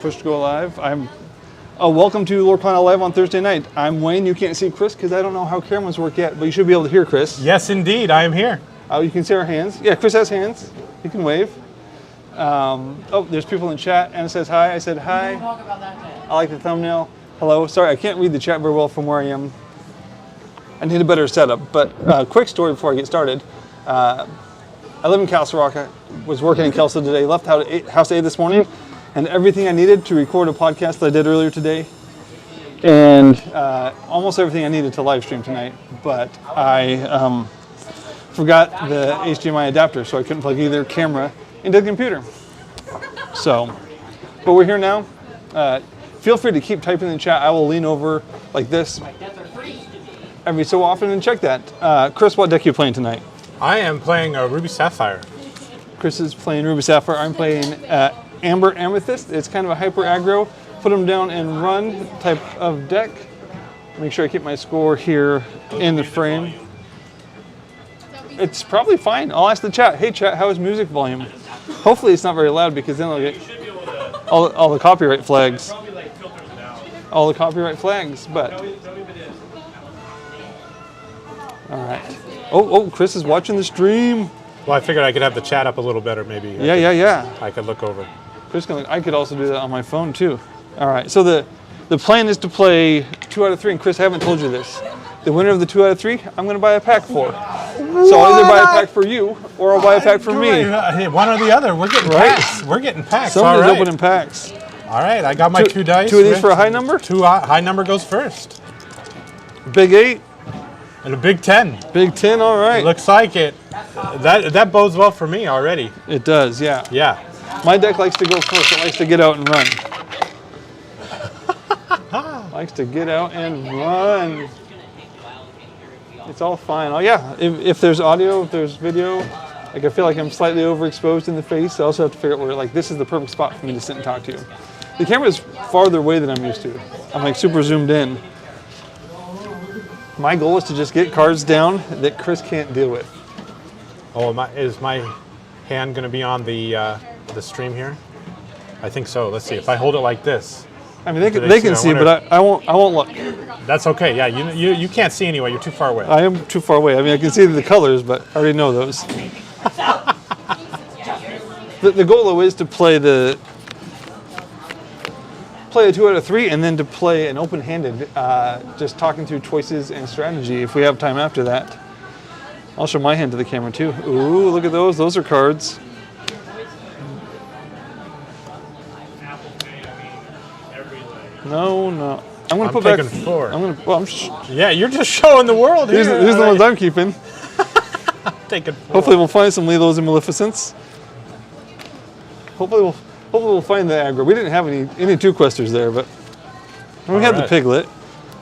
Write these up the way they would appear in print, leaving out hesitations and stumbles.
Push to go live. Welcome to Lorcana Live on Thursday night. I'm Wayne. You can't see Chris because I don't know how cameras work yet, but you should be able to hear Chris. Yes, indeed. I am here. Oh, you can see our hands. Yeah, Chris has hands. You can wave. There's people in chat. Anna says hi. I said hi. Talk about that day. I like the thumbnail. Hello. Sorry, I can't read the chat very well from where I am. I need a better setup. But quick story before I get started. I live in Castle Rock. I was working in Kelso today. Left house 8 this morning. And everything I needed to record a podcast that I did earlier today, and almost everything I needed to live stream tonight, but I forgot the HDMI adapter, so I couldn't plug either camera into the computer. So, but we're here now. Feel free to keep typing in the chat. I will lean over like this every so often and check that. Chris, what deck are you playing tonight? I am playing a Ruby Sapphire. Chris is playing Ruby Sapphire. I'm playing Amber Amethyst. It's kind of a hyper aggro, put them down and run type of deck. Make sure I keep my score here in the frame. It's probably fine. I'll ask the chat. Hey chat, how is music volume? Hopefully it's not very loud because then I'll get all the copyright flags. All the copyright flags, but. All right. Oh, Chris is watching the stream. Well, I figured I could have the chat up a little better, maybe. Yeah. I could look over. I could also do that on my phone too. All right, so the plan is to play 2 out of 3, and Chris, I haven't told you this. The winner of the 2 out of 3, I'm going to buy a pack for. So I'll either buy a pack for you, or I'll buy a pack for me. One or the other. We're getting packs. We're getting packs. Somebody's opening packs. All right, I got my 2 dice. 2 of these for a high number? High number goes first. Big 8. And a big 10. Big 10, all right. Looks like it. That bodes well for me already. It does, yeah. Yeah. My deck likes to go first. It likes to get out and run. Likes to get out and run. It's all fine. Oh yeah, if there's audio, if there's video, like I feel like I'm slightly overexposed in the face. I also have to figure out where, like, this is the perfect spot for me to sit and talk to you. The camera's farther away than I'm used to. I'm like super zoomed in. My goal is to just get cards down that Chris can't deal with. Oh, is my hand going to be on the stream here? I think so. Let's see. If I hold it like this. I mean, they can see, but I won't look. That's okay. Yeah, you can't see anyway. You're too far away. I am too far away. I mean, I can see the colors, but I already know those. The goal, though, is to play a 2 out of 3, and then to play an open-handed, just talking through choices and strategy if we have time after that. I'll show my hand to the camera too. Ooh, look at those. Those are cards. No. I'm going to put back 4. Yeah, you're just showing the world here. These are the ones I'm keeping. Taking 4. Hopefully we'll find some Lilos and Maleficents. Hopefully we'll find the aggro. We didn't have any 2 questers there, but we had the Piglet.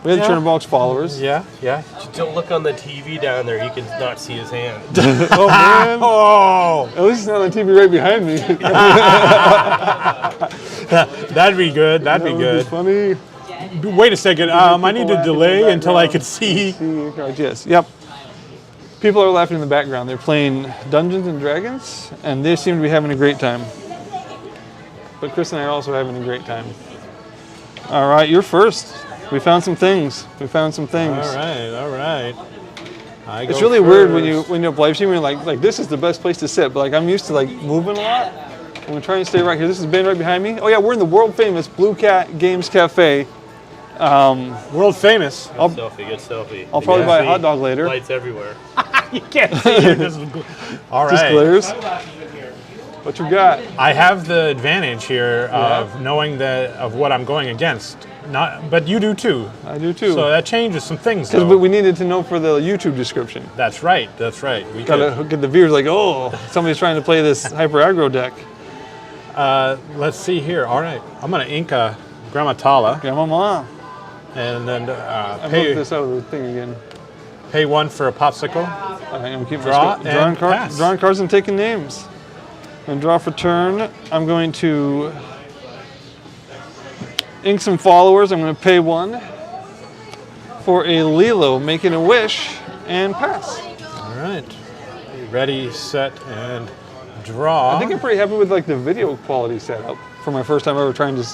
We had Chernobog's followers. Yeah. Don't look on the TV down there. You can not see his hand. Oh, man. Oh. At least it's not on the TV right behind me. That'd be good. That'd be good. Funny. Wait a second. I need to delay until I can see. Yes. Yep. People are laughing in the background. They're playing Dungeons and Dragons, and they seem to be having a great time. But Chris and I are also having a great time. All right, you're first. We found some things. All right. It's really weird when you're live streaming, you're like this is the best place to sit, but like I'm used to like moving a lot. I'm gonna try and stay right here. This is Ben right behind me. Oh yeah, we're in the world famous Blue Cat Games Cafe. World famous. Good selfie. I'll probably buy a hot dog later. Lights everywhere. You can't see it. All right. Just glares. What you got? I have the advantage here of knowing of what I'm going against. But you do too. I do too. So that changes some things. Because we needed to know for the YouTube description. That's right. We gotta get the viewers like, oh, somebody's trying to play this hyper aggro deck. Let's see here. All right, I'm gonna ink a Grammatala. Grandmama. And then I moved this out of the thing again. Pay 1 for a popsicle. I'm keeping drawing cards and taking names. And draw for turn. I'm going to ink some followers. I'm going to pay 1 for a Lilo, making a wish, and pass. All right. Ready, set, and draw. I think I'm pretty happy with like the video quality setup for my first time ever trying to.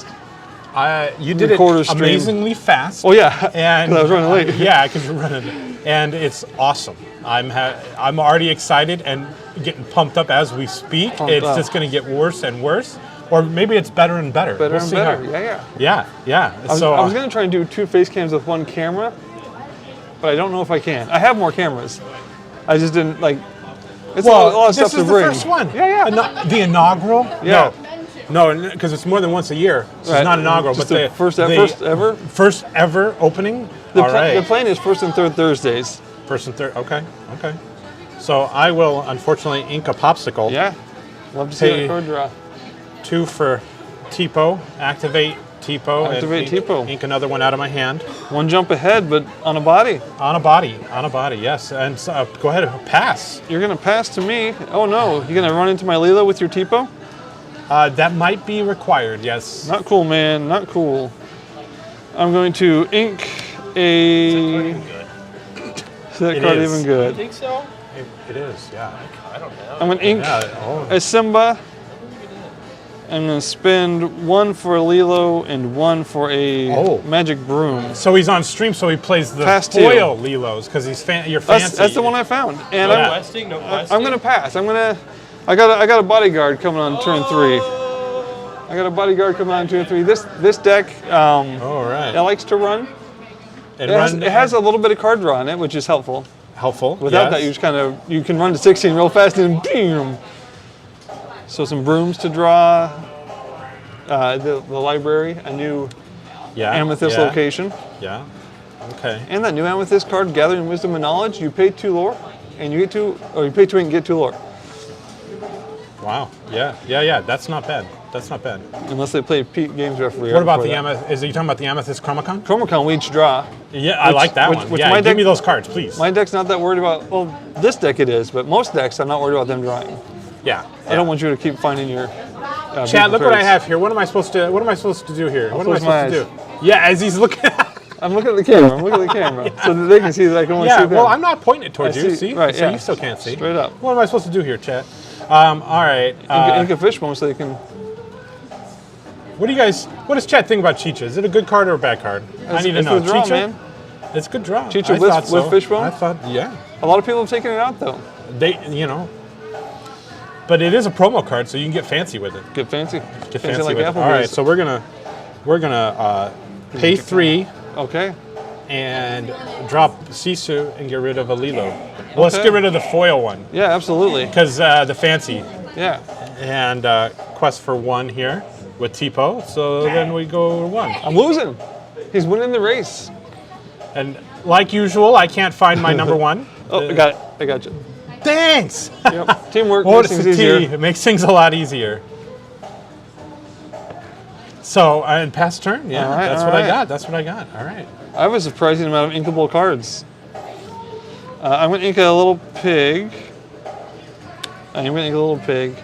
You did it Record a stream. amazingly fast. Oh yeah, and 'cause I was running late. Yeah, because you're running, and it's awesome. I'm already excited and getting pumped up as we speak. It's just going to get worse and worse, or maybe it's better and better. Better We'll and see better. how- Yeah. Yeah. I was going to try and do 2 face cams with 1 camera, but I don't know if I can. I have more cameras. I just didn't like. It's a lot of this stuff is to bring. the first one. Yeah. The inaugural. Yeah. No, because it's more than once a year. So Right. it's not inaugural, Just but the first ever. First ever opening. The All right. plan is first and third Thursdays. First and third. Okay. So I will unfortunately ink a popsicle. Yeah. Love to see Hey. that card draw. 2 for Tipo. Activate Tipo. Activate and Tipo. Ink another one out of my hand. 1 jump ahead, but on a body. On a body. Yes. And go ahead. Pass. You're gonna pass to me. Oh no, you're gonna run into my Lilo with your Tipo? That might be required. Yes. Not cool, man. Not cool. I'm going to ink a. Good. Is that It card is. even You good? think so? It is. Yeah. I don't know. I'm gonna ink Yeah. a Simba. I'm gonna spend 1 for a Lilo and 1 for a magic broom. So he's on stream, so he plays the Pass 2. foil Lilos because you're fancy. That's the one I found, and No I'm questing? No questing? I'm gonna pass. I got a bodyguard coming on turn 3. I got a bodyguard coming on turn 3. This deck All right. it likes to run. And It has a little bit of card draw in it, which is helpful. helpful. Without yes. that, you just you can run to 16 real fast and boom. So some brooms to draw. The library, a new Amethyst location, Yeah. Okay. and that new Amethyst card, Gathering Wisdom and Knowledge. You pay 2 lore, and you pay 2 and get 2 lore. Wow. Yeah. That's not bad. Unless they play Pete Games Referee. What about the Amethyst? Is you talking about the Amethyst Chromacon? Chromacon? We each draw. Yeah, I like that one. which Yeah, my give deck- me those cards, please. My deck's not that worried about. Well, this deck it is, but most decks I'm not worried about them drawing. Yeah. I don't want you to keep finding your. Chat, look what I cards. have here. What am I supposed to do here? What am I close my supposed to do? Yeah, as he's looking. I'm looking at the camera. I'm looking at the camera, so that they can see that I can only see Yeah, them. well, I'm not pointing it towards I you. see. See, Right, so yeah. you still can't see. Straight up. What am I supposed to do here, chat? All right. Ink a fishbone so they can. What does chat think about Chicha? Is it a good card or a bad card? I need to it's know. the draw, Chicha? man. It's a good draw. Chicha I with- thought so. with fishbone? I thought, yeah. A lot of people have taken it out though. But it is a promo card, so you can get fancy with it. Get fancy. Get fancy like with it. Applebee's. All right, so we're gonna pay 3 Okay. and drop Sisu and get rid of a Lilo. Well, let's Okay. get rid of the foil one Yeah, absolutely. because the fancy Yeah. and quest for 1 here with Tipo. So then we go 1. I'm losing. He's winning the race. And like usual, I can't find my number 1. Oh, I got it. I got you. Thanks. Yep. Teamwork What makes is things the easier. T? It makes things a lot easier. So, and pass turn? Yeah, All right, that's all what I right. got. That's what I got. All right. I have a surprising amount of inkable cards. I'm going to ink a little pig. I'm going to ink a little pig.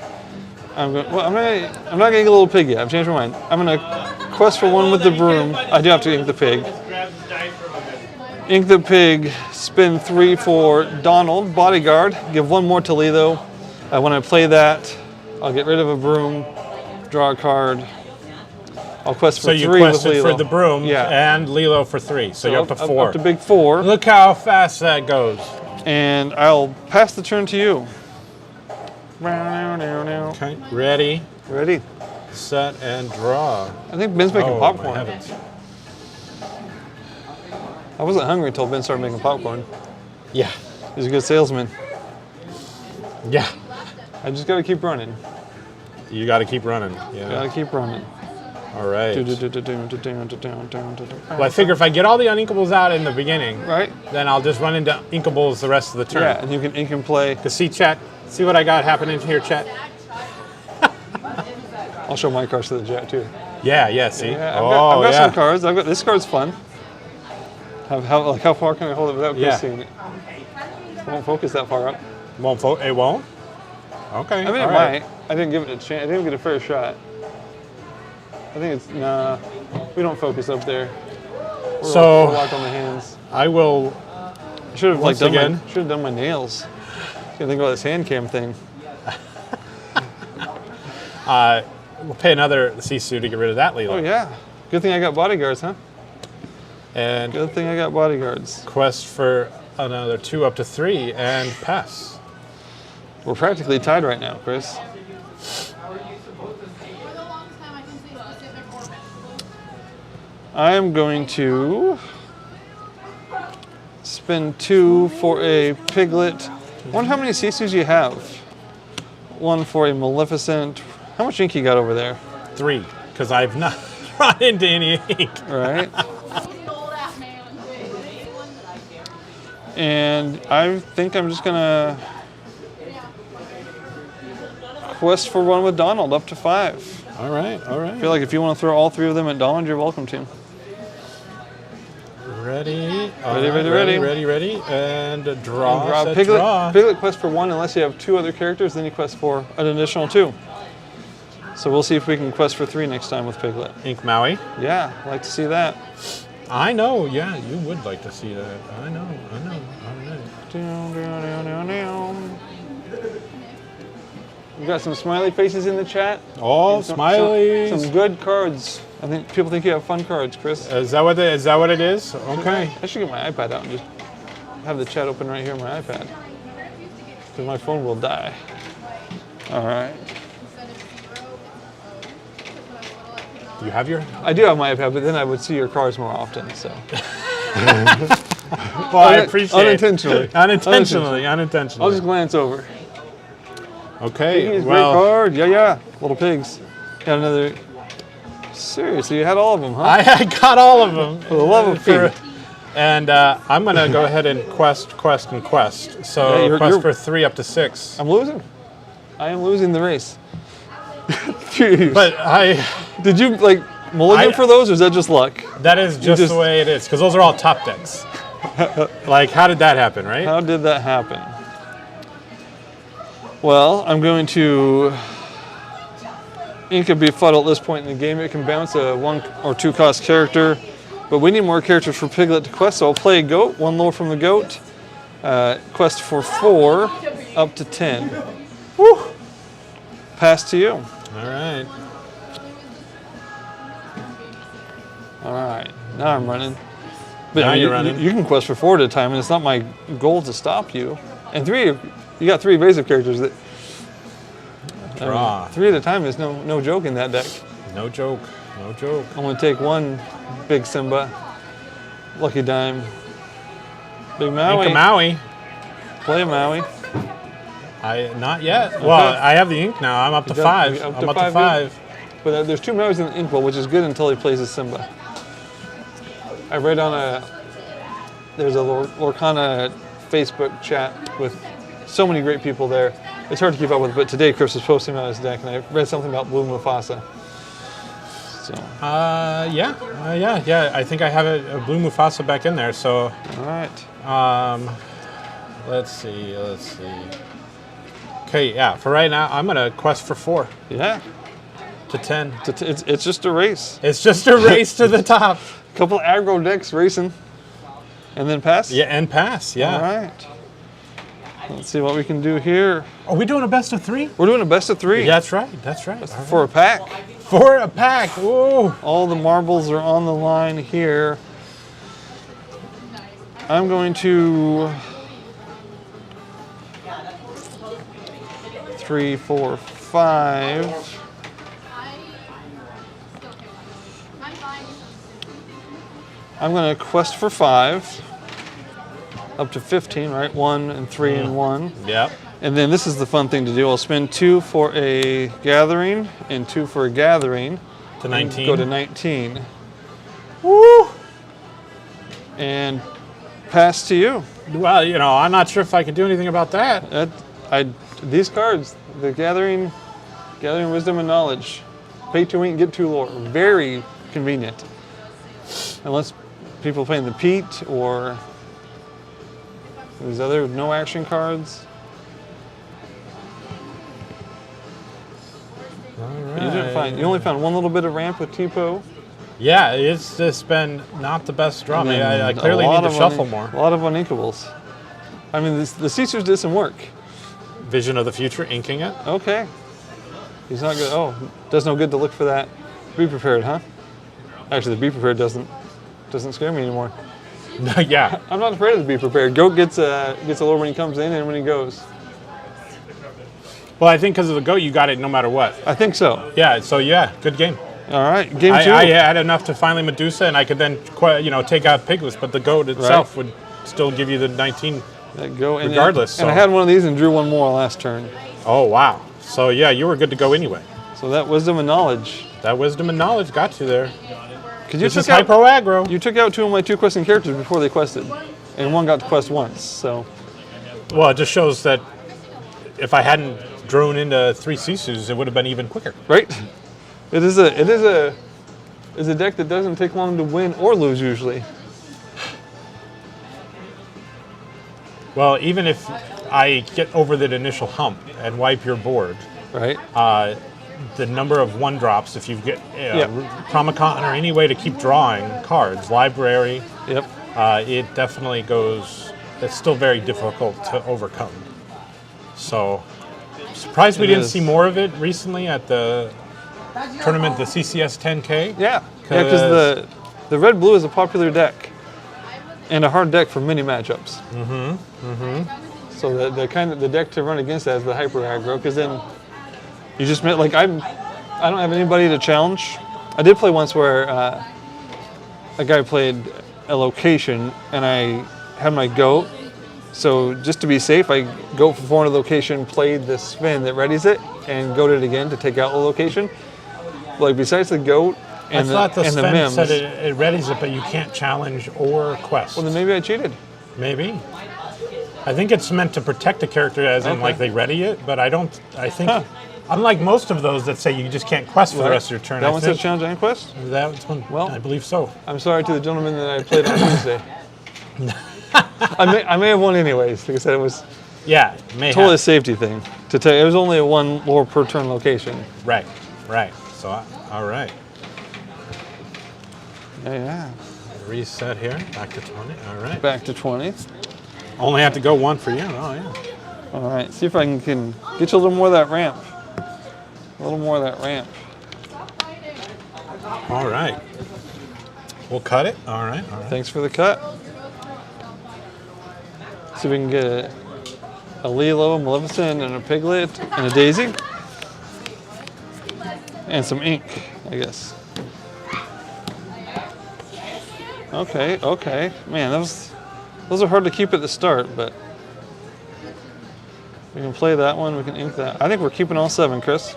I'm not going to ink a little pig yet. I've changed my mind. I'm going to quest for 1 with the broom. I do have to ink the pig. Ink the pig, spin 3 for Donald, bodyguard, give 1 more to Lilo. When I play that, I'll get rid of a broom, draw a card. I'll quest for So 3 you with quested Lilo. for the broom Yeah. and Lilo for 3. So you're up to 4. Up to big 4. Look how fast that goes. And I'll pass the turn to you. Okay, ready, Ready? set, and draw. I think Ben's making Oh, my popcorn. heavens. I wasn't hungry until Ben started making popcorn. Yeah, He's a good salesman. yeah. I just gotta keep running. You got to keep running. Yeah. Gotta keep running. All right. Well, Well, I figure if I get all the uninkables out in the beginning, Right? then I'll just run into inkables the rest of the turn. Yeah, and you can ink and play. Cause see, chat. See what I got happening here, chat. I'll show my cards to the chat too. Yeah. See. Yeah, I've got yeah. some cards. This card's fun. How far can I hold it without Yeah. seeing it? Won't focus that far up. It won't. Okay. I mean, it all right. might. I didn't give it a chance. I didn't get a fair shot. I think it's nah. We don't focus up there. So- we're locked on the hands. I will. I should have Once again. done my nails. Can't think about this hand cam thing. we'll pay another Sisu to get rid of that Leela. Oh yeah. Good thing I got bodyguards, huh? And Good thing I got bodyguards. quest for another 2 up to 3 and pass. We're practically tied right now, Chris. I am going to spend 2 for a piglet. I wonder how many Sisus you have. 1 for a Maleficent. How much ink you got over there? 3, because I've not run into any ink. Right. And I think I'm just gonna quest for 1 with Donald up to 5. All right, all I feel right. like if you want to throw all 3 of them at Donald, you're welcome to. Ready, Ready. and draw. Draw set, Piglet. draw. Piglet quest for 1 unless you have 2 other characters, then you quest for an additional 2. So we'll see if we can quest for 3 next time with Piglet. Ink Maui. Yeah, I'd like to see that. I know, yeah, you would like to see that. I know. We've got some smiley faces in the chat. Oh, Some- smileys. Some good cards. I think people think you have fun cards, Chris. Is that what it is? Okay. I should get my iPad out and just have the chat open right here on my iPad. Because my phone will die. All right. You have your. I do have my iPad, but then I would see your cards more often, so. Well, I appreciate Unintentionally. it. Unintentionally. I'll just glance over. Okay. Piggies, Well, great card. Yeah. Little pigs. Got another. Seriously, you had all of them, huh? I got all of them. For the love of pig. And I'm going to go ahead and quest. So Yeah, quest for 3 up to 6. I'm losing. I am losing the race. Jeez. But Did you like mulligan for those, or is that just luck? that is just the way it is, because those are all top decks. Like, how did that happen, right? How did that happen? Well, I'm going to ink a befuddle at this point in the game. It can bounce a 1 or 2 cost character, but we need more characters for Piglet to quest, so I'll play a goat, 1 lower from the goat. Quest for 4 up to 10. Woo! Pass to you. All right. All right, now I'm running. But Now I mean, you're running. You can quest for 4 at a time, and it's not my goal to stop you. And 3, you got 3 evasive characters that. Draw. 3 at a time is no joke in that deck. No joke. No joke. I'm gonna take 1 big Simba, Lucky Dime, Big Maui. Ink a Maui. Play a Maui. Not yet. Well, I have the ink now. I'm up to 5. I'm up to 5. But there's 2 Mauis in the Inkwell, which is good until he plays his Simba. I read on there's a Lorcana Facebook chat with so many great people there. It's hard to keep up with, but today Chris was posting about his deck, and I read something about Blue Mufasa. So. Yeah. I think I have a Blue Mufasa back in there. So. All right. Let's see. Okay, yeah. For right now, I'm gonna quest for 4 Yeah. to 10. It's just a race. It's just a race to the top. A couple aggro decks racing, and then pass. Yeah, and pass. Yeah. All right. Let's see what we can do here. Are we doing a best of 3? We're doing a best of 3 That's right. for a pack. For a pack. Ooh. All the marbles are on the line here. I'm going to 3, 4, 5. I'm going to quest for 5. Up to 15, right? 1 and 3 and 1. Yep. And then this is the fun thing to do. I'll spend 2 for a gathering and 2 for a gathering. To 19. Go to 19. Woo! And pass to you. Well, I'm not sure if I can do anything about that. These cards, the gathering wisdom and knowledge, pay 2 ink, get 2 lore. Very convenient. Unless people playing the Pete or these other no action cards. All But you didn't find. You only found 1 little bit of ramp with Tipo. Yeah, it's just been not the best draw. I clearly need to shuffle more. A lot of uninkables. I mean, the Caesars did some work. Vision of the future, inking it. Okay. He's not good. Oh, does no good to look for that. Be prepared, huh? Actually, the be prepared doesn't scare me anymore. Yeah. I'm not afraid of the be prepared. Goat gets a lure when he comes in and when he goes. Well, I think because of the goat, you got it no matter what. I think so. Yeah. So yeah, good game. All right, game two. I had enough to finally Medusa, and I could then take out Piglets, but the goat itself would still give you the 19 regardless. And I had one of these and drew one more last turn. Oh wow. So yeah, you were good to go anyway. So that wisdom and knowledge. That wisdom and knowledge got you there. This is hyper aggro. You took out two of my 2 questing characters before they quested, and one got to quest once. So. Well, it just shows that if I hadn't drawn into 3 Sisus, it would have been even quicker. Right. It is a deck that doesn't take long to win or lose usually. Well, even if I get over that initial hump and wipe your board, right? The number of 1-drops, if you get Promicon or any way to keep drawing cards, library, yep. It definitely goes. It's still very difficult to overcome. So, surprised we didn't see more of it recently at the tournament, the CCS 10K. Yeah, because the red blue is a popular deck and a hard deck for many matchups. So the deck to run against that is the hyper aggro, because then you just I don't have anybody to challenge. I did play once where a guy played a location and I had my goat. So just to be safe, I go for 400 location, played the spin that readies it, and goat it again to take out the location. Like besides the goat and the mims, said it readies it, but you can't challenge or quest. Well, then maybe I cheated. Maybe. I think it's meant to protect the charter, as in like they ready it, but I think, unlike most of those that say you just can't quest for the rest of your turn. That one says challenge and quest? That one, well, I believe so. I'm sorry to the gentleman that I played on Tuesday. I may have won anyways, because it was totally a safety thing. To tell you, it was only a 1 lore per turn location. Right. So, all right. Yeah. Reset here, back to 20. All right. Back to 20. Only have to go 1 for you. Oh yeah. All right. See if I can get you a little more of that ramp. A little more of that ramp. All right. We'll cut it. All right. Thanks for the cut. See if we can get a Lilo, a Maleficent, and a Piglet, and a Daisy. And some ink, I guess. Okay. Man, those are hard to keep at the start, but we can play that one, we can ink that. I think we're keeping all 7, Chris.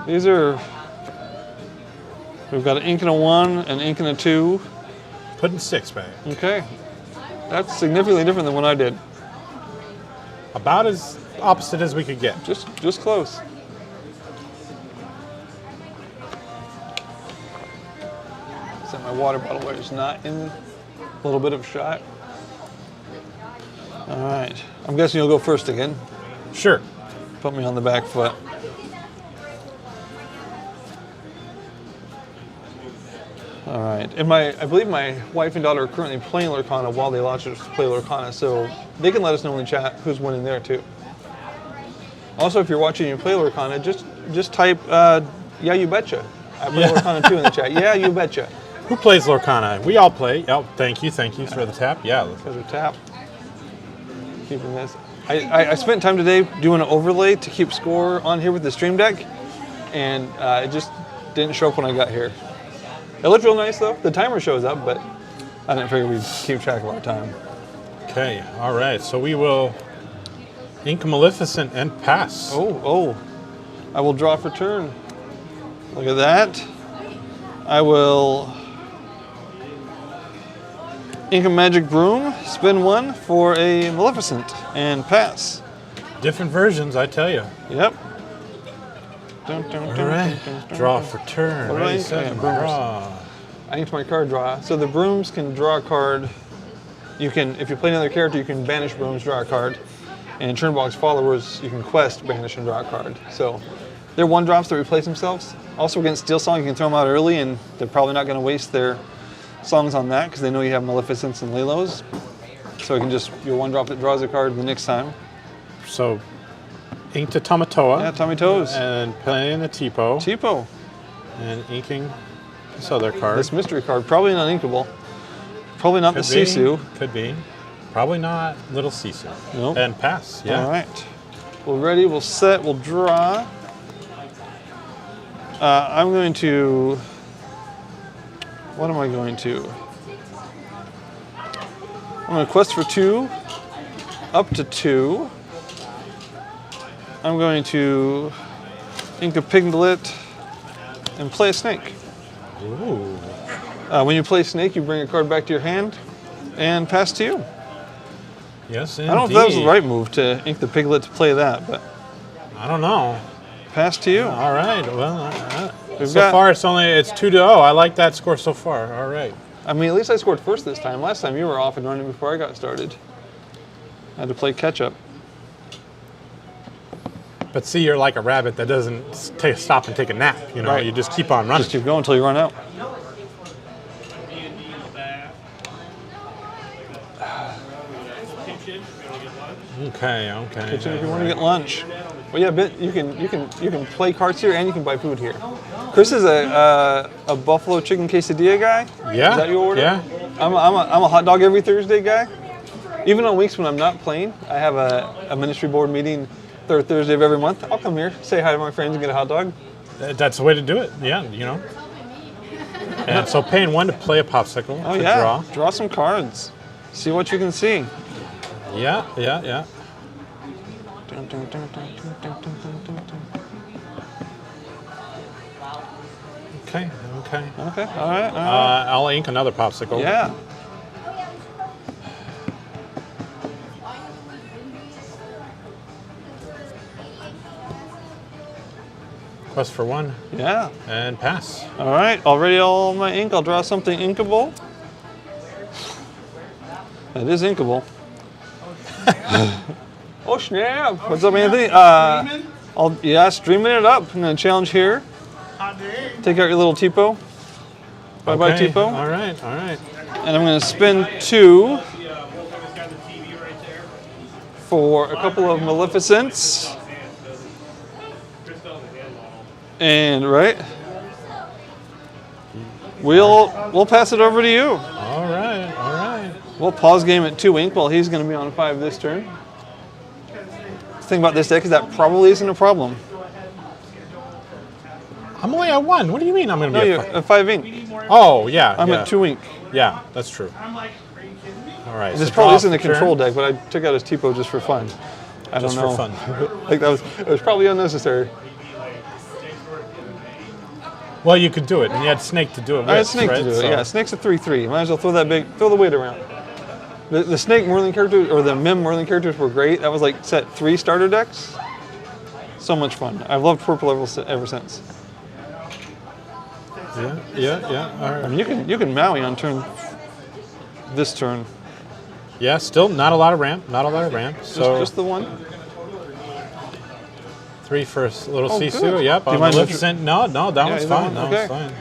We've got an ink and a 1, an ink and a 2. Putting 6 back. Okay. That's significantly different than what I did. About as opposite as we could get. Just close. Set my water bottle where it's not in a little bit of shot. All right. I'm guessing you'll go first again. Sure. Put me on the back foot. All right. And I believe my wife and daughter are currently playing Lorcana while they launch us to play Lorcana, so they can let us know in the chat who's winning there too. Also, if you're watching and you play Lorcana, just type, yeah, you betcha. I play Lorcana too in the chat. Yeah, you betcha. Who plays Lorcana? We all play. Oh, thank you for the tap. Yeah. For the tap. Keeping this. I spent time today doing an overlay to keep score on here with the Stream Deck, and it just didn't show up when I got here. It looked real nice though. The timer shows up, but I didn't figure we'd keep track of our time. Okay, all right. So we will ink Maleficent and pass. Oh. I will draw for turn. Look at that. I will ink a magic broom, spin 1 for a Maleficent, and pass. Different versions, I tell you. Yep. All right. Draw for turn. Ready, set, draw. I inked my card draw. So the brooms can draw a card. You can, if you play another character, you can banish brooms, draw a card. And Turnbox followers, you can quest, banish, and draw a card. So they're 1-drops that replace themselves. Also against Steel Song, you can throw them out early, and they're probably not going to waste their songs on that because they know you have Maleficents and Lilos. So you can just, your 1-drop that draws a card the next time. So inked a Tamatoa. Yeah, Tommy Toes. And playing a Tipo. Tipo. And inking this other card. This mystery card, probably not inkable. Probably not Could the be. Sisu. Could be. Probably not Little Sisu. Nope. And pass, yeah. All right. We're ready, we'll set, we'll draw. I'm going to, what am I going to? I'm going to quest for 2, up to 2. I'm going to ink a Piglet and play a snake. Ooh. When you play snake, you bring a card back to your hand and pass to you. Yes, indeed. I don't know if that was the right move to ink the Piglet to play that, but I don't know. pass to you. All right. Well, We've so got- far it's 2-0. I like that score so far. All right. I mean, at least I scored first this time. Last time you were off and running before I got started. I had to play catch up. But see, you're like a rabbit that doesn't stop and take a nap. You know, Right. you just keep on running. Just keep going until you run out. Okay. Kitchen if you want to get lunch. Well, yeah, but you can play cards here and you can buy food here. Chris is a buffalo chicken quesadilla guy. Yeah. Is that your order? Yeah. I'm a hot dog every Thursday guy. Even on weeks when I'm not playing, I have a ministry board meeting third Thursday of every month. I'll come here, say hi to my friends, and get a hot dog. That's the way to do it. Yeah, you know. And so paying 1 to play a popsicle. Oh to yeah, draw. some cards. See what you can see. Yeah. Dun, dun, dun, dun, dun, dun, dun, dun, dun. Okay. Okay, all right. I'll ink another popsicle. Yeah. Quest for 1 Yeah. and pass. All right, already all my ink. I'll draw something inkable. That is inkable. Oh snap! What's up, Anthony? Streaming it up. I'm gonna challenge here. Take out your little Tipo. Bye-bye, Okay, Tipo. All right. And I'm gonna spend 2 for a couple of Maleficents. And we'll pass it over to you. All right. We'll pause game at 2 ink while he's going to be on 5 this turn. The thing about this deck is that probably isn't a problem. I'm only at 1. What do you mean I'm going to No, be you're at 5? at 5 ink. Oh, yeah. I'm yeah. at 2 ink. Yeah, that's true. All right. This so probably draw isn't a for turn. control deck, but I took out his Tipo just for fun. I don't Just know. for fun. Like it was probably unnecessary. Well, you could do it, and you had Snake to do it with, I had Snake right? to do it. So- Yeah, Snake's a 3/3. Might as well throw the weight around. The Snake Merlin characters, or the Mim Merlin characters were great. That was like set 3 starter decks. So much fun. I've loved purple ever since. Yeah. All right. I mean, you can Maui on this turn. Yeah, still not a lot of ramp. So Just the one. 3 for a little Oh, Sisu. good. Yep. Do you mind Maleficent. No, that Yeah, one's that fine. one, That okay. one's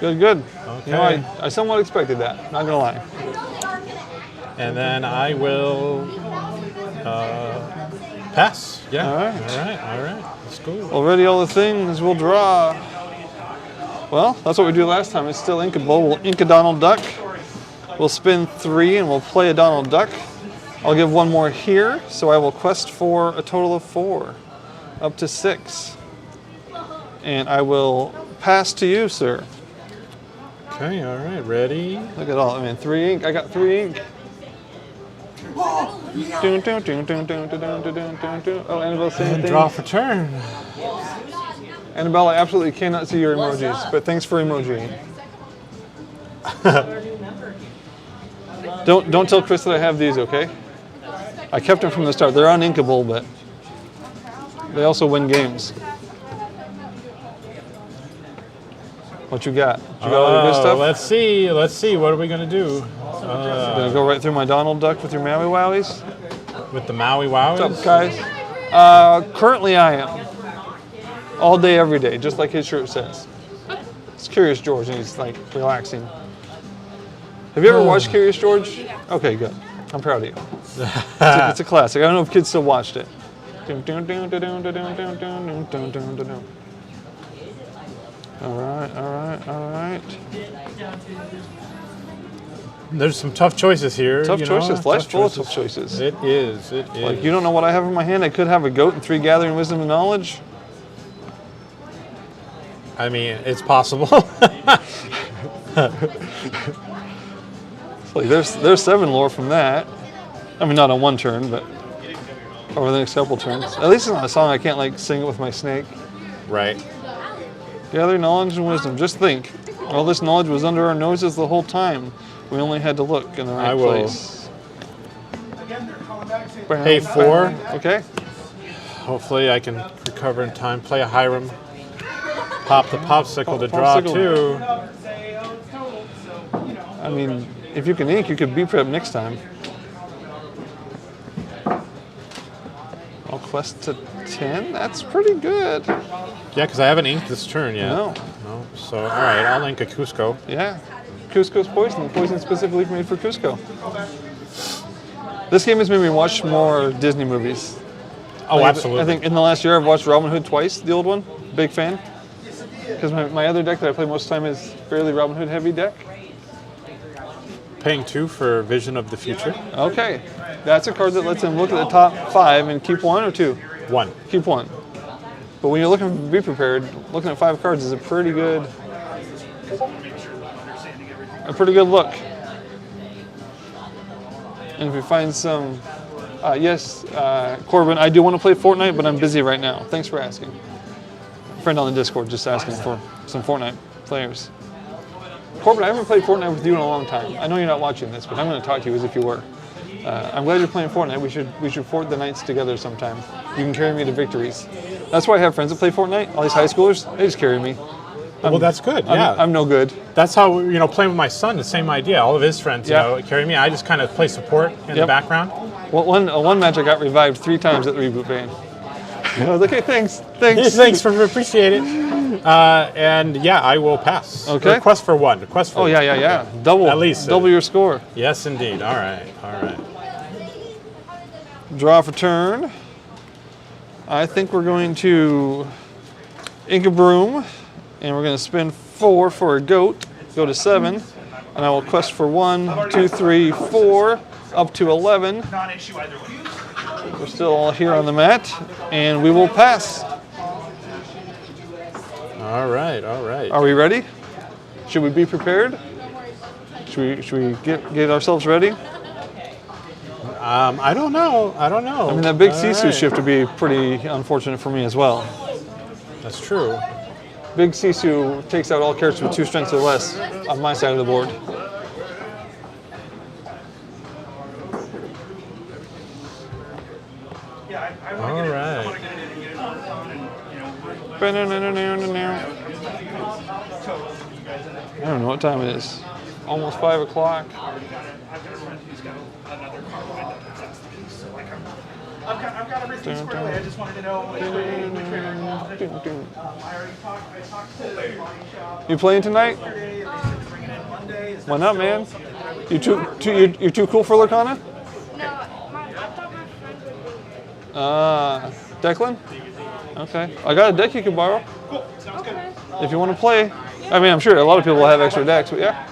fine. Good. You know, Okay. I somewhat expected that. Not gonna lie. And then I will pass. Yeah. All right. All right. Let's go. Already all the things we'll draw. Well, that's what we do last time. It's still inkable. We'll ink a Donald Duck. We'll spin 3 and we'll play a Donald Duck. I'll give 1 more here, so I will quest for a total of 4, up to 6. And I will pass to you, sir. Okay. All right. Ready. Look at all, 3 ink. I got 3 ink. Oh, Annabelle saying And things. draw for turn. Annabelle, I absolutely cannot see your emojis, but thanks for emojiing. Don't tell Chris that I have these, okay? I kept them from the start. They're uninkable, but they also win games. What you got? You got all your good stuff? Let's see. What are we gonna do? Gonna go right through my Donald Duck with your Maui Wowies? With the Maui Wowies? What's up, guys? Currently I am. All day, every day, just like his shirt says. It's Curious George, and he's like relaxing. Have you ever watched Curious George? Okay, good. I'm proud of you. It's a classic. I don't know if kids still watched it. All right. There's some tough choices here. Tough you know, choices. Life's full of tough choices. It is. Like, you don't know what I have in my hand. I could have a goat and 3 gathering wisdom and knowledge. I mean, it's possible. Like there's 7 lore from that. I mean, not on one turn, but over the next couple turns. At least it's not a song I can't like sing it with my snake. Right. Gather knowledge and wisdom. Just think, all this knowledge was under our noses the whole time. We only had to look in the right place. Pay 4. Okay. Hopefully I can recover in time. Play a Hiram. Pop the popsicle to draw 2. I mean, if you can ink, you could B-prep next time. I'll quest to 10? That's pretty good. Yeah, because I haven't inked this turn yet. No. So, all right, I'll ink a Cusco. Yeah. Cusco's poison. Poison specifically made for Cusco. This game has made me watch more Disney movies. Oh, Like, absolutely. I think in the last year I've watched Robin Hood twice, the old one. Big fan. Because my other deck that I play most of the time is fairly Robin Hood heavy deck. Paying 2 for Vision of the Future. Okay. That's a card that lets him look at the top 5 and keep 1 or 2? 1. Keep 1. But when you're looking to be prepared, looking at 5 cards is a pretty good look. And if you find some, yes, Corbin, I do want to play Fortnite, but I'm busy right now. Thanks for asking. A friend on the Discord just asking for some Fortnite players. Corbin, I haven't played Fortnite with you in a long time. I know you're not watching this, but I'm going to talk to you as if you were. I'm glad you're playing Fortnite. We should fort the nights together sometime. You can carry me to victories. That's why I have friends that play Fortnite. All these high schoolers, they just carry me. Well, that's good. Yeah, I'm no good. That's how playing with my son. The same idea. All of his friends, carry me. I just kind of play support in the background. Well, one match I got revived 3 times at the reboot ban. I was like, okay, thanks. Thanks for appreciate it. And yeah, I will pass. Okay. Request for 1. Request for 1. Oh yeah. Double. At least double your score. Yes, indeed. All right. Draw for turn. I think we're going to ink a broom, and we're going to spend 4 for a goat. Go to 7, and I will quest for 1, 2, 3, 4, up to 11. Non-issue either way. We're still all here on the mat, and we will pass. All right. Are we ready? Should we be prepared? Should we get ourselves ready? I don't know. I mean, that big All Sisu right. shift would be pretty unfortunate for me as well. That's true. Big Sisu takes out all characters with 2 strengths or less on my side of the board. All right. I don't know what time it is. Almost 5 o'clock. I've got a friend who's got another car lined up that's so like I've got everything squared away. I just wanted to know which way I already talked to the body shop You playing tonight? yesterday, and they said bring it in Monday. Is Why that not, still man? something that I would You're too cool for Lorcana? No, I thought my friend would do Declan? Okay. I got a deck you can borrow Cool. Sounds good. if you want to play. I mean, I'm sure a lot of people will have extra decks, but yeah.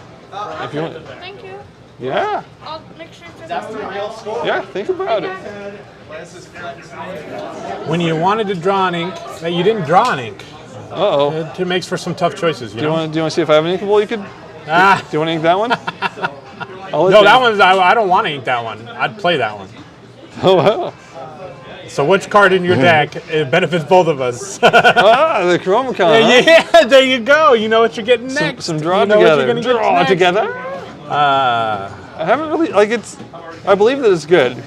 If you want. Thank you. Yeah. I'll make sure to that's the real score. Yeah, think about it. When you wanted to draw an ink, that you didn't draw an ink, Uh-oh. it makes for some tough choices. Do you want to see if I have an inkable you could? Ah, Do you want to ink that one? no, that one's. I don't want to ink that one. I'd play that one. Oh, wow. So which card in your deck it benefits both of us? The Chromacon. Huh? Yeah, there you go. You know what you're getting next. Some draw You know what together. you're gonna get Draw next. together. I haven't really I believe that it's good.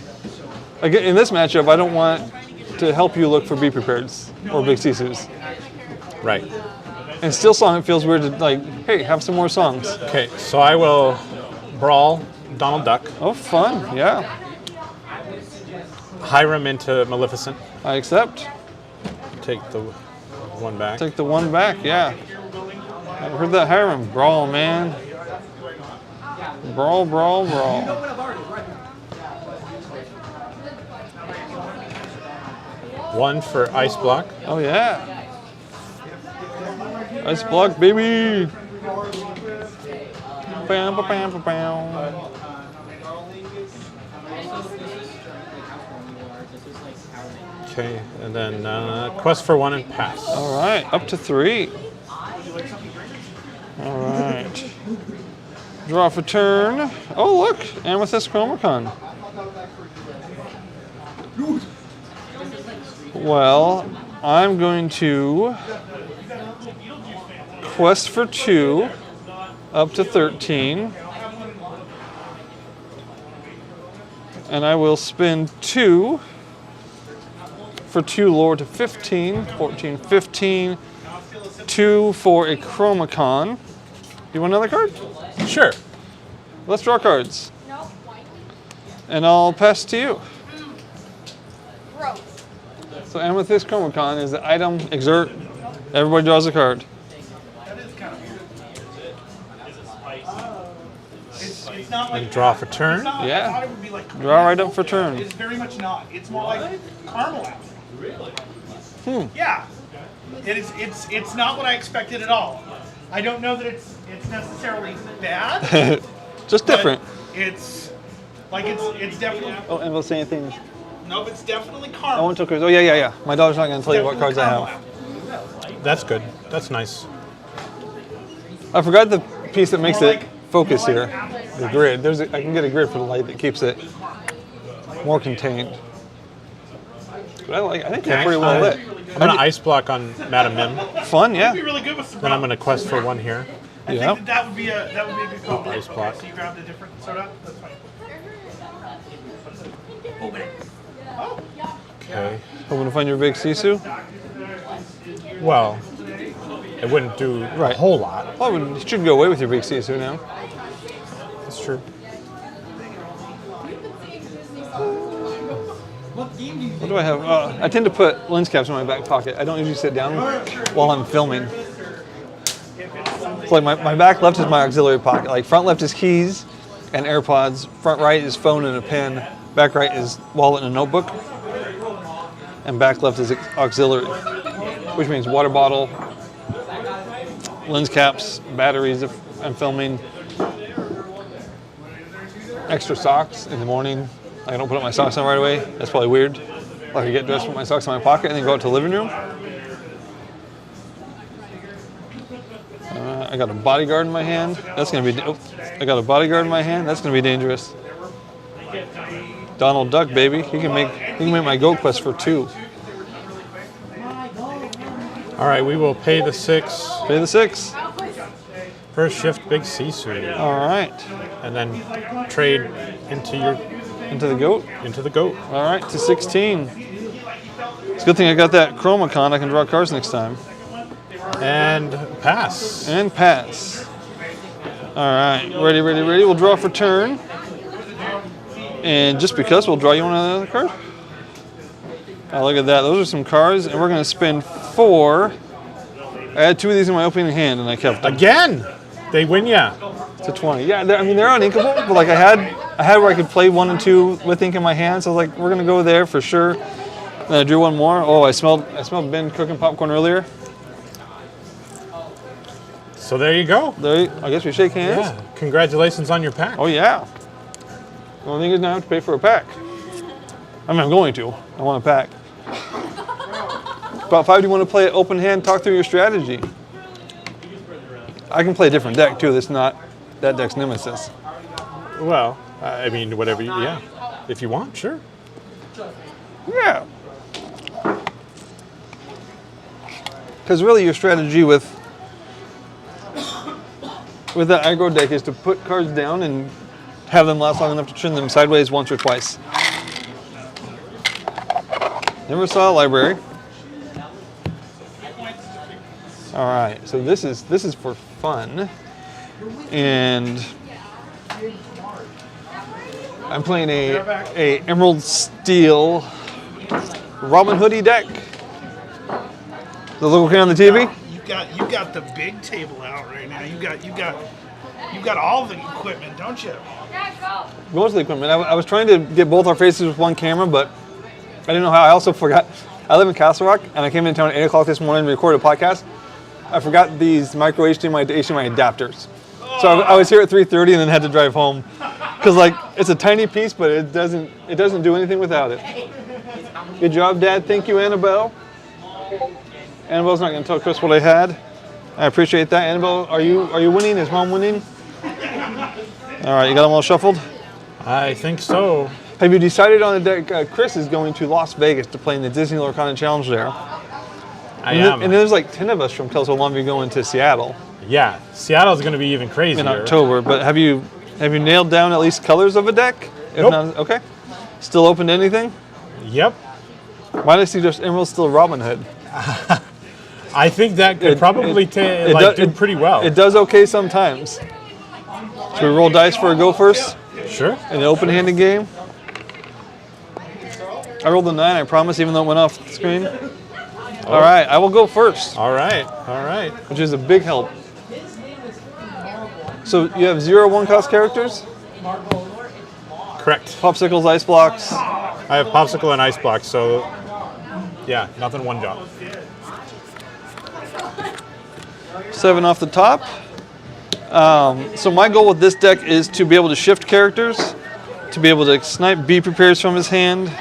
Like in this matchup, I don't want to help you look for Be Prepareds or Big Sisus. Right. And Steel Song, it feels weird to hey, have some more songs. Okay, so I will brawl Donald Duck, Oh, fun. Yeah, Hiram into Maleficent, I accept. take the 1 back. Take the 1 back. Yeah. I heard that Hiram brawl, man. Brawl. 1 for ice block. Oh yeah. Ice block, baby. Bam, ba, bam, ba, bam. Okay, and then quest for 1 and pass. All right, up to 3. All right. Draw for turn. Oh, look, Amethyst Chromacon. Well, I'm going to quest for 2, up to 13. And I will spend 2 for 2 lore to 15, 14, 15. 2 for a Chromacon. You want another card? Sure. Let's draw cards. And I'll pass to you. Gross. So Amethyst Chromacon is the item, exert, everybody draws a card. It's not like And draw for turn. it's not, Yeah. I thought it would be like Draw right up for turn. It's very much not. It's more like caramel apple. Yeah. It is. It's not what I expected at all. I don't know that it's necessarily bad. Just but different. It's like it's definitely. Oh, and we'll say anything. Nope. It's definitely I caramel. want to cards. Oh yeah. My daughter's not going to tell you what cards I have. That's good. That's nice. I forgot the piece that makes More it like- focus more like here. apple. The grid. I can get a grid for the light that keeps it more contained. But I think they're pretty well lit. I'm going to ice block on Madam Mim. Fun, yeah. It'd be really good with some. Then I'm going to quest for 1 here. I Yeah. think that would be a good call. Ice block. So you grabbed a different soda. That's fine. Open it. Oh. Okay. Hoping to find your big Sisu. Well, it wouldn't do Right. a whole lot. Well, you should go away with your big Sisu now. That's true. What do I have? I tend to put lens caps in my back pocket. I don't usually sit down while I'm filming. It's like my back left is my auxiliary pocket. Like front left is keys and AirPods. Front right is phone and a pen. Back right is wallet and a notebook. And back left is auxiliary, which means water bottle, lens caps, batteries if I'm filming, extra socks in the morning. I don't put my socks on right away. That's probably weird. Like I get dressed, put my socks in my pocket, and then go out to the living room. I got a bodyguard in my hand. That's gonna be. I got a bodyguard in my hand. That's gonna be dangerous. Donald Duck, baby. He can make my goat quest for 2. All right, we will pay the 6. Pay the 6. First shift big Sisu. All right. And then trade into Into the goat. the goat. All right, to 16. It's a good thing I got that Chromacon. I can draw cards next time. And pass. And pass. All right, ready. We'll draw for turn. And just because, we'll draw you another card. Oh, look at that. Those are some cards, and we're going to spend 4. I had 2 of these in my opening hand, and I kept them. Again, they win ya. To 20. Yeah, they're uninkable, but like I had where I could play 1 and 2 with ink in my hand, so I was like, we're going to go there for sure. Then I drew 1 more. Oh, I smelled Ben cooking popcorn earlier. So there you go. I guess we shake hands. Yeah. Congratulations on your pack. Oh yeah. The only thing is now I have to pay for a pack. I mean, I'm going to. I want a pack. About 5, do you want to play it open hand, talk through your strategy? I can play a different deck too. That's not that deck's nemesis. Well, I mean, whatever. Yeah. If you want, sure. Yeah. Because really your strategy with that aggro deck is to put cards down and have them last long enough to turn them sideways once or twice. Never saw a library. All right, so this is for fun, and I'm playing a Emerald Steel Robin Hoodie deck. The logo can on the TV. You got the big table out right now. You got all the equipment, don't you? Most of the equipment. I was trying to get both our faces with one camera, but I didn't know how. I also forgot. I live in Castle Rock, and I came in town at 8 o'clock this morning to record a podcast. I forgot these micro HDMI to HDMI adapters. So I was here at 3:30 and then had to drive home. Because like, it's a tiny piece, but it doesn't do anything without it. Good job, Dad. Thank you, Annabelle. Annabelle's not going to tell Chris what I had. I appreciate that. Annabelle, are you winning? Is Mom winning? All right, you got them all shuffled? I think so. Have you decided on the deck? Chris is going to Las Vegas to play in the Disney Lorcana Challenge there. I am. And there's like 10 of us from Kelso Longview going to Seattle Yeah, Seattle's going to be even crazier. in October. But have you nailed down at least colors of a deck? If Nope. not, okay. Still open to anything? Yep. Why does he just Emerald Steel Robin Hood? I think that could probably do pretty well. It does okay sometimes. Should we roll dice for a go first? Sure. In the open-handed game? I rolled a 9, I promise, even though it went off the screen. All right, I will go first, All right. All right. which is a big help. So you have 0 1-cost characters? Correct. Popsicles, ice blocks. I have Popsicle and Ice Block, so yeah, nothing one job. 7 off the top. So my goal with this deck is to be able to shift characters, to be able to snipe B prepares from his hand.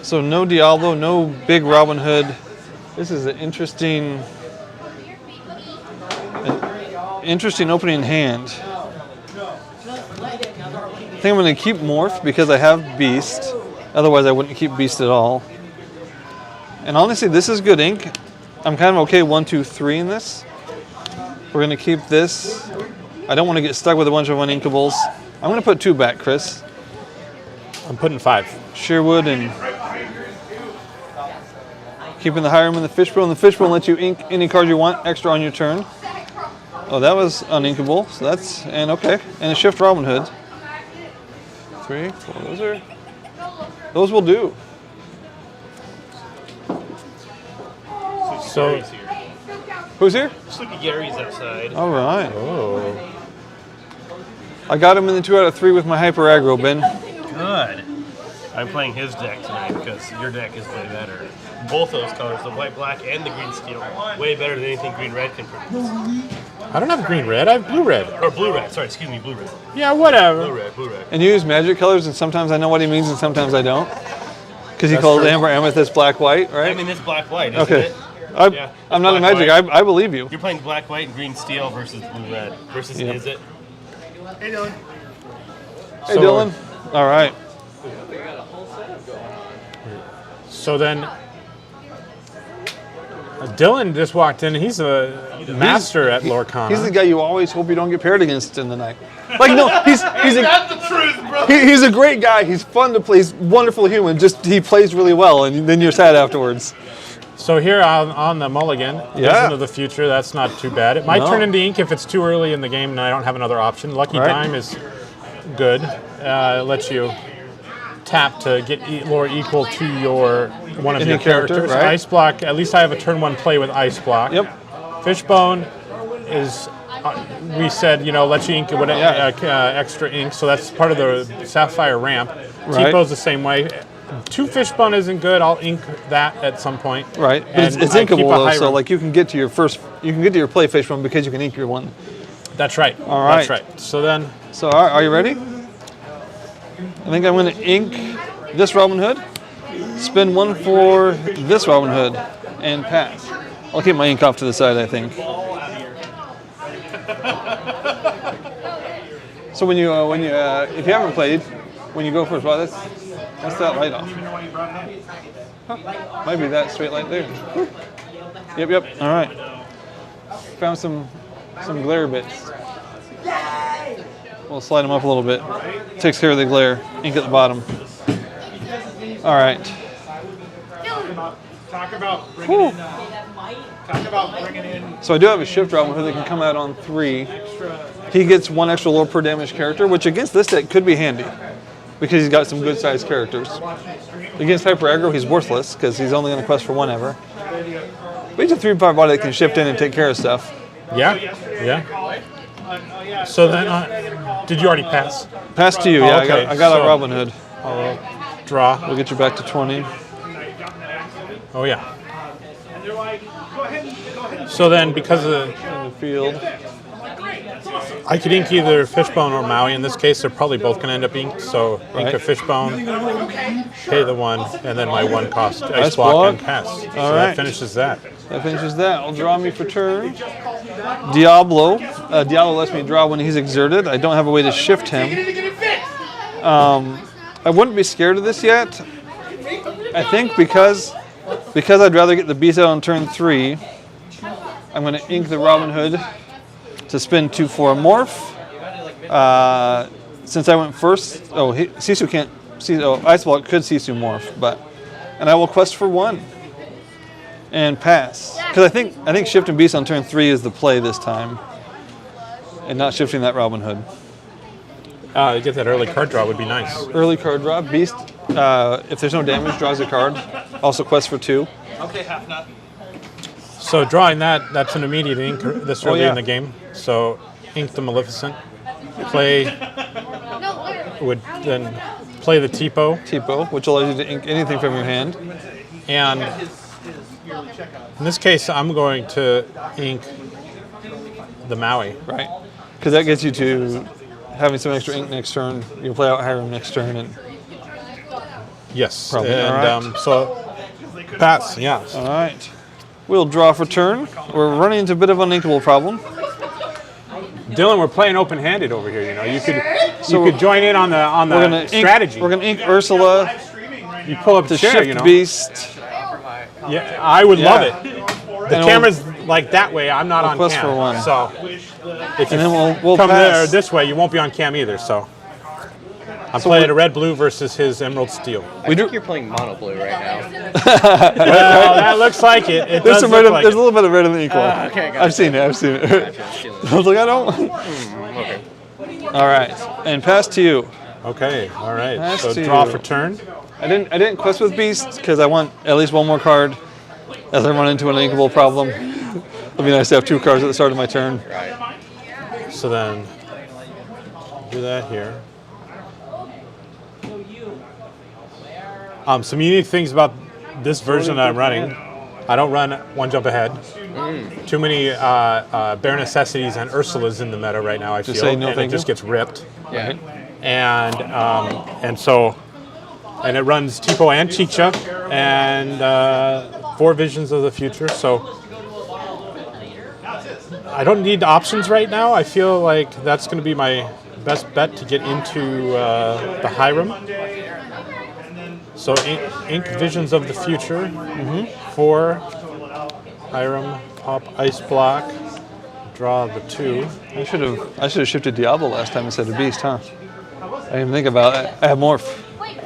So no Diablo, no big Robin Hood. This is an interesting opening hand. I think I'm going to keep Morph because I have Beast. Otherwise I wouldn't keep Beast at all. And honestly, this is good ink. I'm kind of okay 1, 2, 3 in this. We're going to keep this. I don't want to get stuck with a bunch of uninkables. I'm going to put 2 back, Chris. I'm putting 5. Sherwood and keeping the Hiram in the fishbowl. And the fishbowl lets you ink any card you want extra on your turn. Oh, that was uninkable. So that's, and okay. And a shift Robin Hood. 3, 4, those will do. So, Who's here? Sleepy Gary's outside. All right. oh, I got him in the 2 out of 3 with my hyper aggro, Ben. Good. I'm playing his deck tonight because your deck is way better. Both those colors, the white black and the green steel, way better than anything green red can produce. I don't have green red. I have blue red. Or blue red. Sorry, excuse me, blue red. Yeah, whatever. Blue red, blue red. And you use magic colors, and sometimes I know what he means, and sometimes I don't. Because he That's calls true. Amber Amethyst black white, right? I mean, it's black white, isn't Okay. it? Yeah, I'm not a black, magic. white. I believe you. You're playing black white and green steel versus blue red. Versus Yep. is it? Hey, Dylan. Hey, So- Dylan. All right. So then, Dylan just walked in. He's a master at Lorcana. He's the guy you always hope you don't get paired against in the night. Like, no, he's That's the truth, bro. he's a great guy. He's fun to play. He's a wonderful human. Just he plays really well, and then you're sad afterwards. So here on the mulligan, Yeah. Vision of the Future, that's not too bad. It might No. turn into ink if it's too early in the game and I don't have another option. Lucky Right. Dime is good. It lets you tap to get lore equal to your one of Any your character, characters. right. Ice Block, at least I have a turn 1 play with Ice Block. Yep. Fishbone is, we said, lets you ink with Yeah. extra ink, so that's part of the Sapphire ramp. Right. T-Pose the same way. 2 Fishbone isn't good. I'll ink that at some point. Right. But And it's I keep inkable a though, high so ramp. like you can get to your play fish one because you can ink your one. That's right. All right. That's right. So then, So are you ready? I think I'm going to ink this Robin Hood, spend 1 for this Robin Hood, and pass. I'll keep my ink off to the side, I think. So when you if you haven't played, when you go first, wow, that's that light off. Huh, might be that straight light there. Yep. All right. Found some glare bits. We'll slide them up a little bit. Takes care of the glare. Ink at the bottom. All right. Talk about bringing in. Talk about bringing in So I do have a shift Robin Hood that can come out on 3. He gets 1 extra lore per damage character, which against this deck could be handy because he's got some good sized characters. Against hyper aggro, he's worthless because he's only going to quest for 1 ever. But he's a 3/5 body that can shift in and take care of stuff. yeah. So then, did you already pass? Pass to you. Oh, Yeah, okay. I got So- a Robin Hood. Draw. We'll get you back to 20. Oh yeah. And they're like, go ahead. So then, because of In the field. I'm like, great, that's awesome. I could ink either Fishbone or Maui. In this case, they're probably both going to end up inked. So ink a Fishbone, pay the 1, and then my 1 cost Ice Block and pass. So right. that finishes that. That finishes that. I'll draw me for turn. Diablo. Diablo lets me draw when he's exerted. I don't have a way to shift him. I wouldn't be scared of this yet. I think because I'd rather get the beast out on turn 3, I'm going to ink the Robin Hood to spin 2 for a morph. Since I went first, Sisu can't. Ice Block could Sisu morph, and I will quest for 1 and pass. Because I think shifting beast on turn 3 is the play this time, and not shifting that Robin Hood. Get that early card draw would be nice. Early card draw. Beast, if there's no damage, draws a card. Also quest for 2. Okay, half nut. So drawing that's an immediate ink this early yeah. in the game. So ink the Maleficent, would then play the Tipo, which allows you to ink anything from your hand. and in this case I'm going to ink the Maui. Right. Because that gets you to having some extra ink next turn. You'll play out Hiram next turn. And Yes, Probably. and All right. so pass. Yes. all right. We'll draw for turn. We're running into a bit of an uninkable problem. Dylan, we're playing open-handed over here. You know, you could join in on We're the gonna strategy. We're gonna ink Ursula You pull up to the chair. shift You know. Beast. Yeah, I would love Yeah. it. The And camera's like that way. I'm not on quest cam. for 1. So if you And then we'll come pass. there this way, you won't be on cam either. So I'm playing a red-blue versus his emerald steel. I think you're playing mono blue right now. Well, that looks like it. It There's does some look red. like There's it. a little bit of red in the ink wall. Okay, gotcha. I've seen it. I was like, I don't. Okay. All right, and pass to you. Okay, all right. Pass So to draw you. for turn. I didn't quest with Beast because I want at least 1 more card as I run into an inkable problem. It'd be nice to have 2 cards at the start of my turn. Right. So then do that here. Some unique things about this version that I'm running. I don't run 1 jump ahead. Too many bare necessities and Ursulas in the meta right now. I feel, say no and thank it just you? gets ripped. Yeah. And so it runs Tipo and Chicha and 4 Visions of the Future. So I don't need options right now. I feel like that's going to be my best bet to get into the Hiram. So ink Visions of the Future for Hiram, pop Ice Block, draw the 2. I should have shifted Diablo last time instead of Beast, huh? I didn't even think about it. I have Morph. Wait,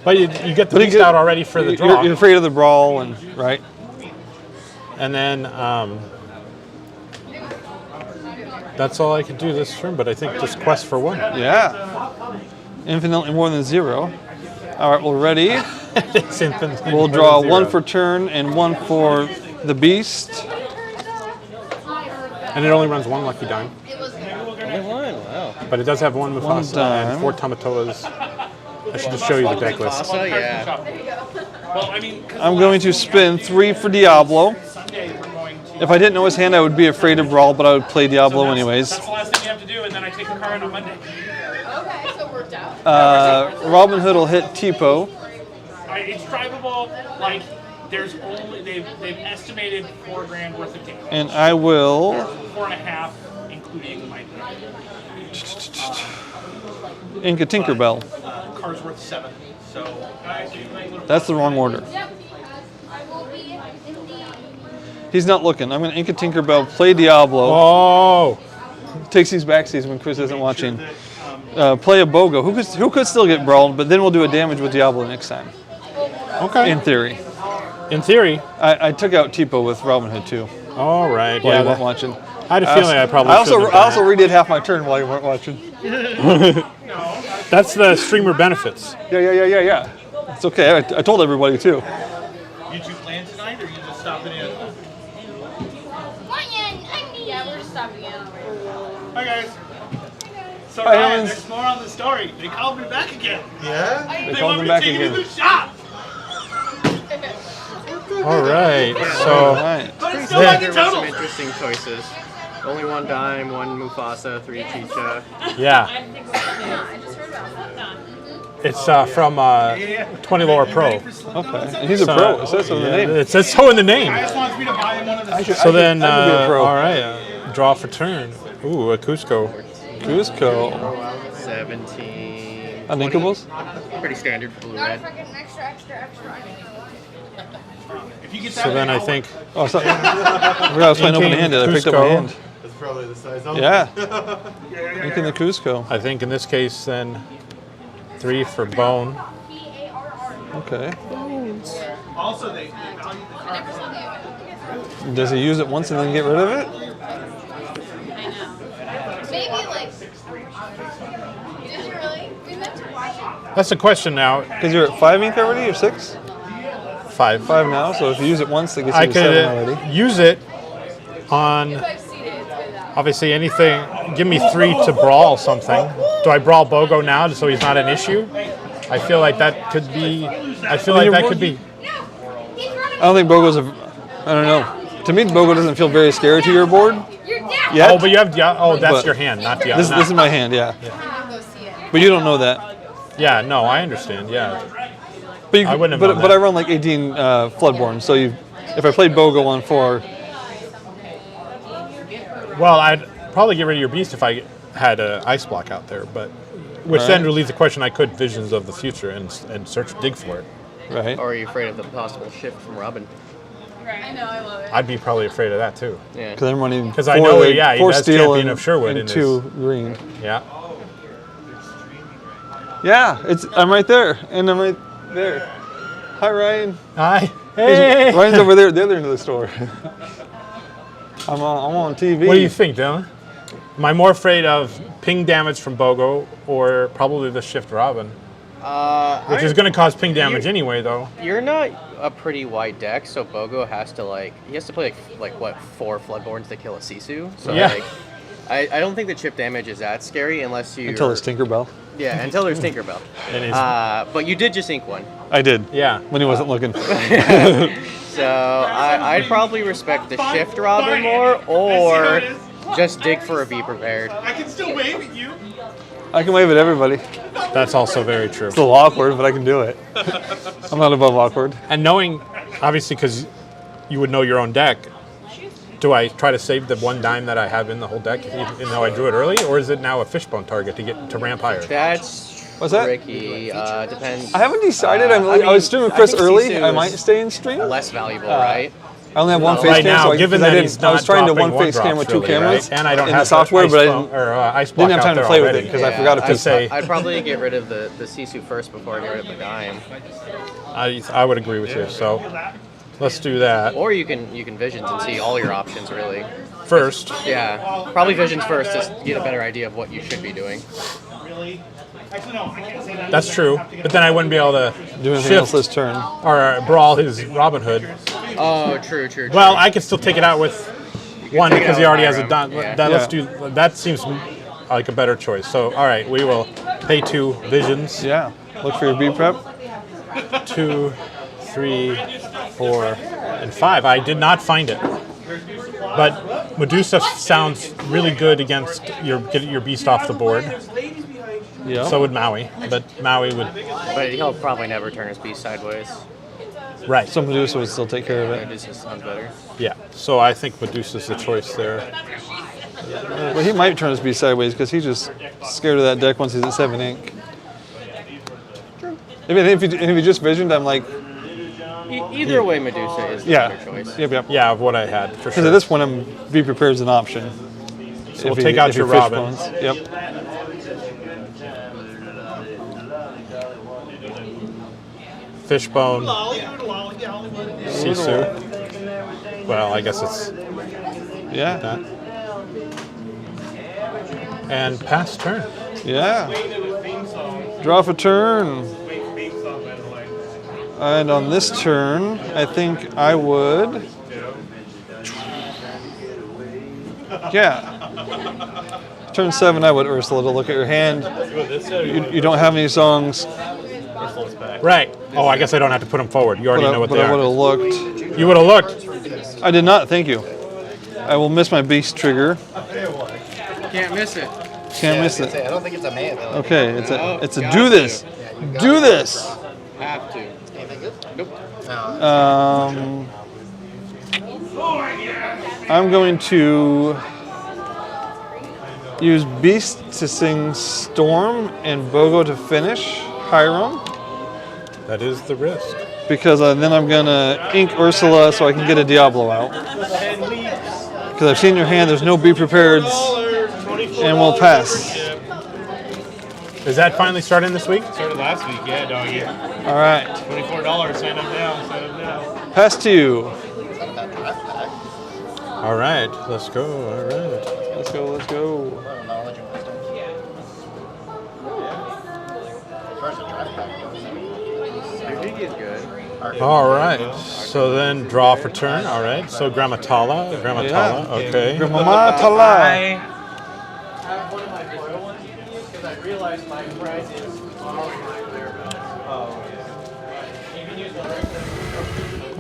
But you get the beast out already for the draw. You're afraid of the brawl, and right? And then that's all I could do this turn, but I think just quest for 1. Yeah. Infinitely more than 0. All right, we're ready. It's infinitely We'll more draw than 1 0. for turn and 1 for the Beast. And it only runs 1 Lucky Dime. Only 1. Wow. But it does have 1 Mufasa dime. and 4 Tamatoas. I should just show you the deck list. So yeah. Well, I mean, 'cause I'm going to spin 3 for Diablo. Sunday we're going to. If I didn't know his hand, I would be afraid of brawl, but I would play Diablo anyways. That's the last thing you have to do, and then I take the car out on Monday. Okay, so it worked out. Robin Hood will hit Tipo. It's drivable. Like there's only they've estimated $4,000 worth of damage. And I will 4.5, including my ink a Tinkerbell. car's worth 7. So That's the wrong order. I will be in the. He's not looking. I'm going to ink a Tinkerbell, play Diablo. Oh! Takes these backsies when Chris isn't watching. Play a Bogo, who could still get brawled, but then we'll do a damage with Diablo next time. Okay. In theory. In theory. I took out Tipo with Robin Hood too All right. while Yeah, you weren't that- watching. I had a feeling I probably I also shouldn't have done redid half my turn while you weren't watching. that. That's the streamer benefits. Yeah. It's okay. I told everybody too. did you plan tonight, or you just stopping in? Yeah, we're just stopping in. Hi guys. So Hi, Ryan, Owens. there's more on the story. They called me back again. Yeah? They They called want him me back to take again. you to the shop. All right. All So right. But it's still Yeah. like There a were some total. interesting choices. Only one dime, one Mufasa, 3 Chicha. yeah, it's from 20 Lore Pro. Okay. And he's a pro. It says so in the name. It says so in the name. Guys wants me to buy him one of the. So then, I could be a pro. all right, draw for turn. Ooh, a Cusco. Cusco. 17. Uninkables? 20. Pretty standard blue Not red. if I get an extra. If you get that, So then I I'll- think Oh, sorry. I forgot I was playing Inking open-handed. I picked up my Cusco. hand. It's probably the size. Yeah. Inking the Cusco. I think in this case then 3 for bone. Okay. Also, they value the card. Does he use it once and then get rid of it? Maybe like. Did you really? We meant to watch it. That's the question now. Because you're at 5 ink already or 6? 5. 5 now, so if you use it once, it gets I you to 7 could already. use it on I've seen it. It's good out. obviously anything. Give me 3 to brawl something. Do I brawl Bogo now so he's not an issue? I feel like that could be. I feel like that could be. I don't think Bogo's a. I don't know. To me, Bogo doesn't feel very scary to your board You're down. yet. Oh, but you have. Oh, that's But your hand, not the. this is my hand, yeah. Go see it. But you don't know that. Yeah, no, I understand. Yeah, But you, I wouldn't have but, known but that. I run like 18 Floodborn, so if I played Bogo on 4, well, I'd probably get rid of your beast if I had an ice block out there, but which then Right. relieves the question. I could visions of the future and search dig for it. right? Or are you afraid of the possible shift from Robin? I know. I love it. I'd be probably afraid of that too. Yeah. Because I'm running 'Cause I know, yeah, 4 that's steel champion and, of Sherwood and in 2 green. Yeah. Yeah, I'm right there, and I'm right there. Hi, Ryan. Hi. Hey. Ryan's over there at the other end of the store. I'm on TV. What do you think, Dylan? Am I more afraid of ping damage from Bogo or probably the shift Robin, which is going to cause ping damage anyway, though? You're not a pretty wide deck, so Bogo has to he has to play like what 4 Floodborns to kill a Sisu. So Yeah. like, I don't think the chip damage is that scary unless you Until it's Tinkerbell. Yeah, until there's Tinkerbell. And it's, But you did just ink one, I did. yeah. When he wasn't looking. so I'd probably respect the shift Robin more, or just dig for a be prepared. I can still wave at you. I can wave at everybody. That's also very true. It's a little awkward, but I can do it. I'm not above awkward. And knowing, obviously, because you would know your own deck, do I try to save the 1 dime that I have in the whole deck, even though I drew it early, or is it now a fishbone target to ramp higher? That's What's that? tricky. Depends. I haven't decided. I I mean, was streaming I Chris think early. Sisu I is might stay in stream. less valuable, right? I only have one face Right cam, now, so given because that I he's didn't. I was not trying to dropping one face cam drops with 2 really, cameras right? And I don't in have the software, ice but I block- didn't, or, ice block didn't have out time to there play with already. it because I forgot to I'd say I'd probably get rid of the Sisu first before I get rid of the dime. I would agree with you. So let's do that Or you can visions and see all your options really. first. Yeah, probably visions first to get a better idea of what you should be doing. Really? Actually, no, I can't say that. That's true, but then I wouldn't be able to do anything else shift this turn. or brawl his Robin Hood. Oh, true. Well, I could still take it out with 1 take it because out he already with has a Byram, dime. yeah. Let's do that. Seems like a better choice. So, all right, we will pay 2 visions. Yeah. Look for your B prep. 2, 3, 4, and 5. I did not find it, but Medusa sounds really good against get your beast off the board. Yeah. So would Maui, but Maui would But he'll probably never turn his beast sideways. right. Some Medusa would still take care of it. It just sounds better. Yeah. So I think Medusa's the choice there. But he might turn his B sideways because he's just scared of that deck once he's at 7 ink. If he just visioned, I'm like, Either way, Medusa is the yeah. better choice. Yep. Yeah, of what I had for Because sure. at this point, I'm be prepared as an option. So we'll take out your Robin. Yep. Fishbone, Lolly, lolly, lolly. Sisu. Well, I guess it's Yeah. that. And pass turn. Yeah. Draw for turn. And on this turn, I think I would. Yeah. Turn 7, I would Ursula to look at your hand. You don't have any songs. Right. Oh, I guess I don't have to put them forward. You already know what But they I would are. have looked. You would have looked. I did not, thank you. I will miss my beast trigger. Can't miss it. Can't miss it. I don't think it's a May ability. Okay, it's a got do this. to. Do this. Have to. Anything good? Nope. I'm going to use Beast to sing Storm and Bogo to finish Hiram. That is the risk. Because then I'm going to ink Ursula so I can get a Diablo out. Because I've seen your hand, there's no be prepared, and we'll pass. Is that finally starting this week? Started last week, yeah, doggy. All right, $24. Sign up now. Sign up now. pass to you. All right, let's go. All right. Let's go, let's go. Knowledge and wisdom. First, a draft pack. Your Diggy is good. All right. So then draw for turn. All right. So Grammatala. Yeah. Okay. Mama Tala.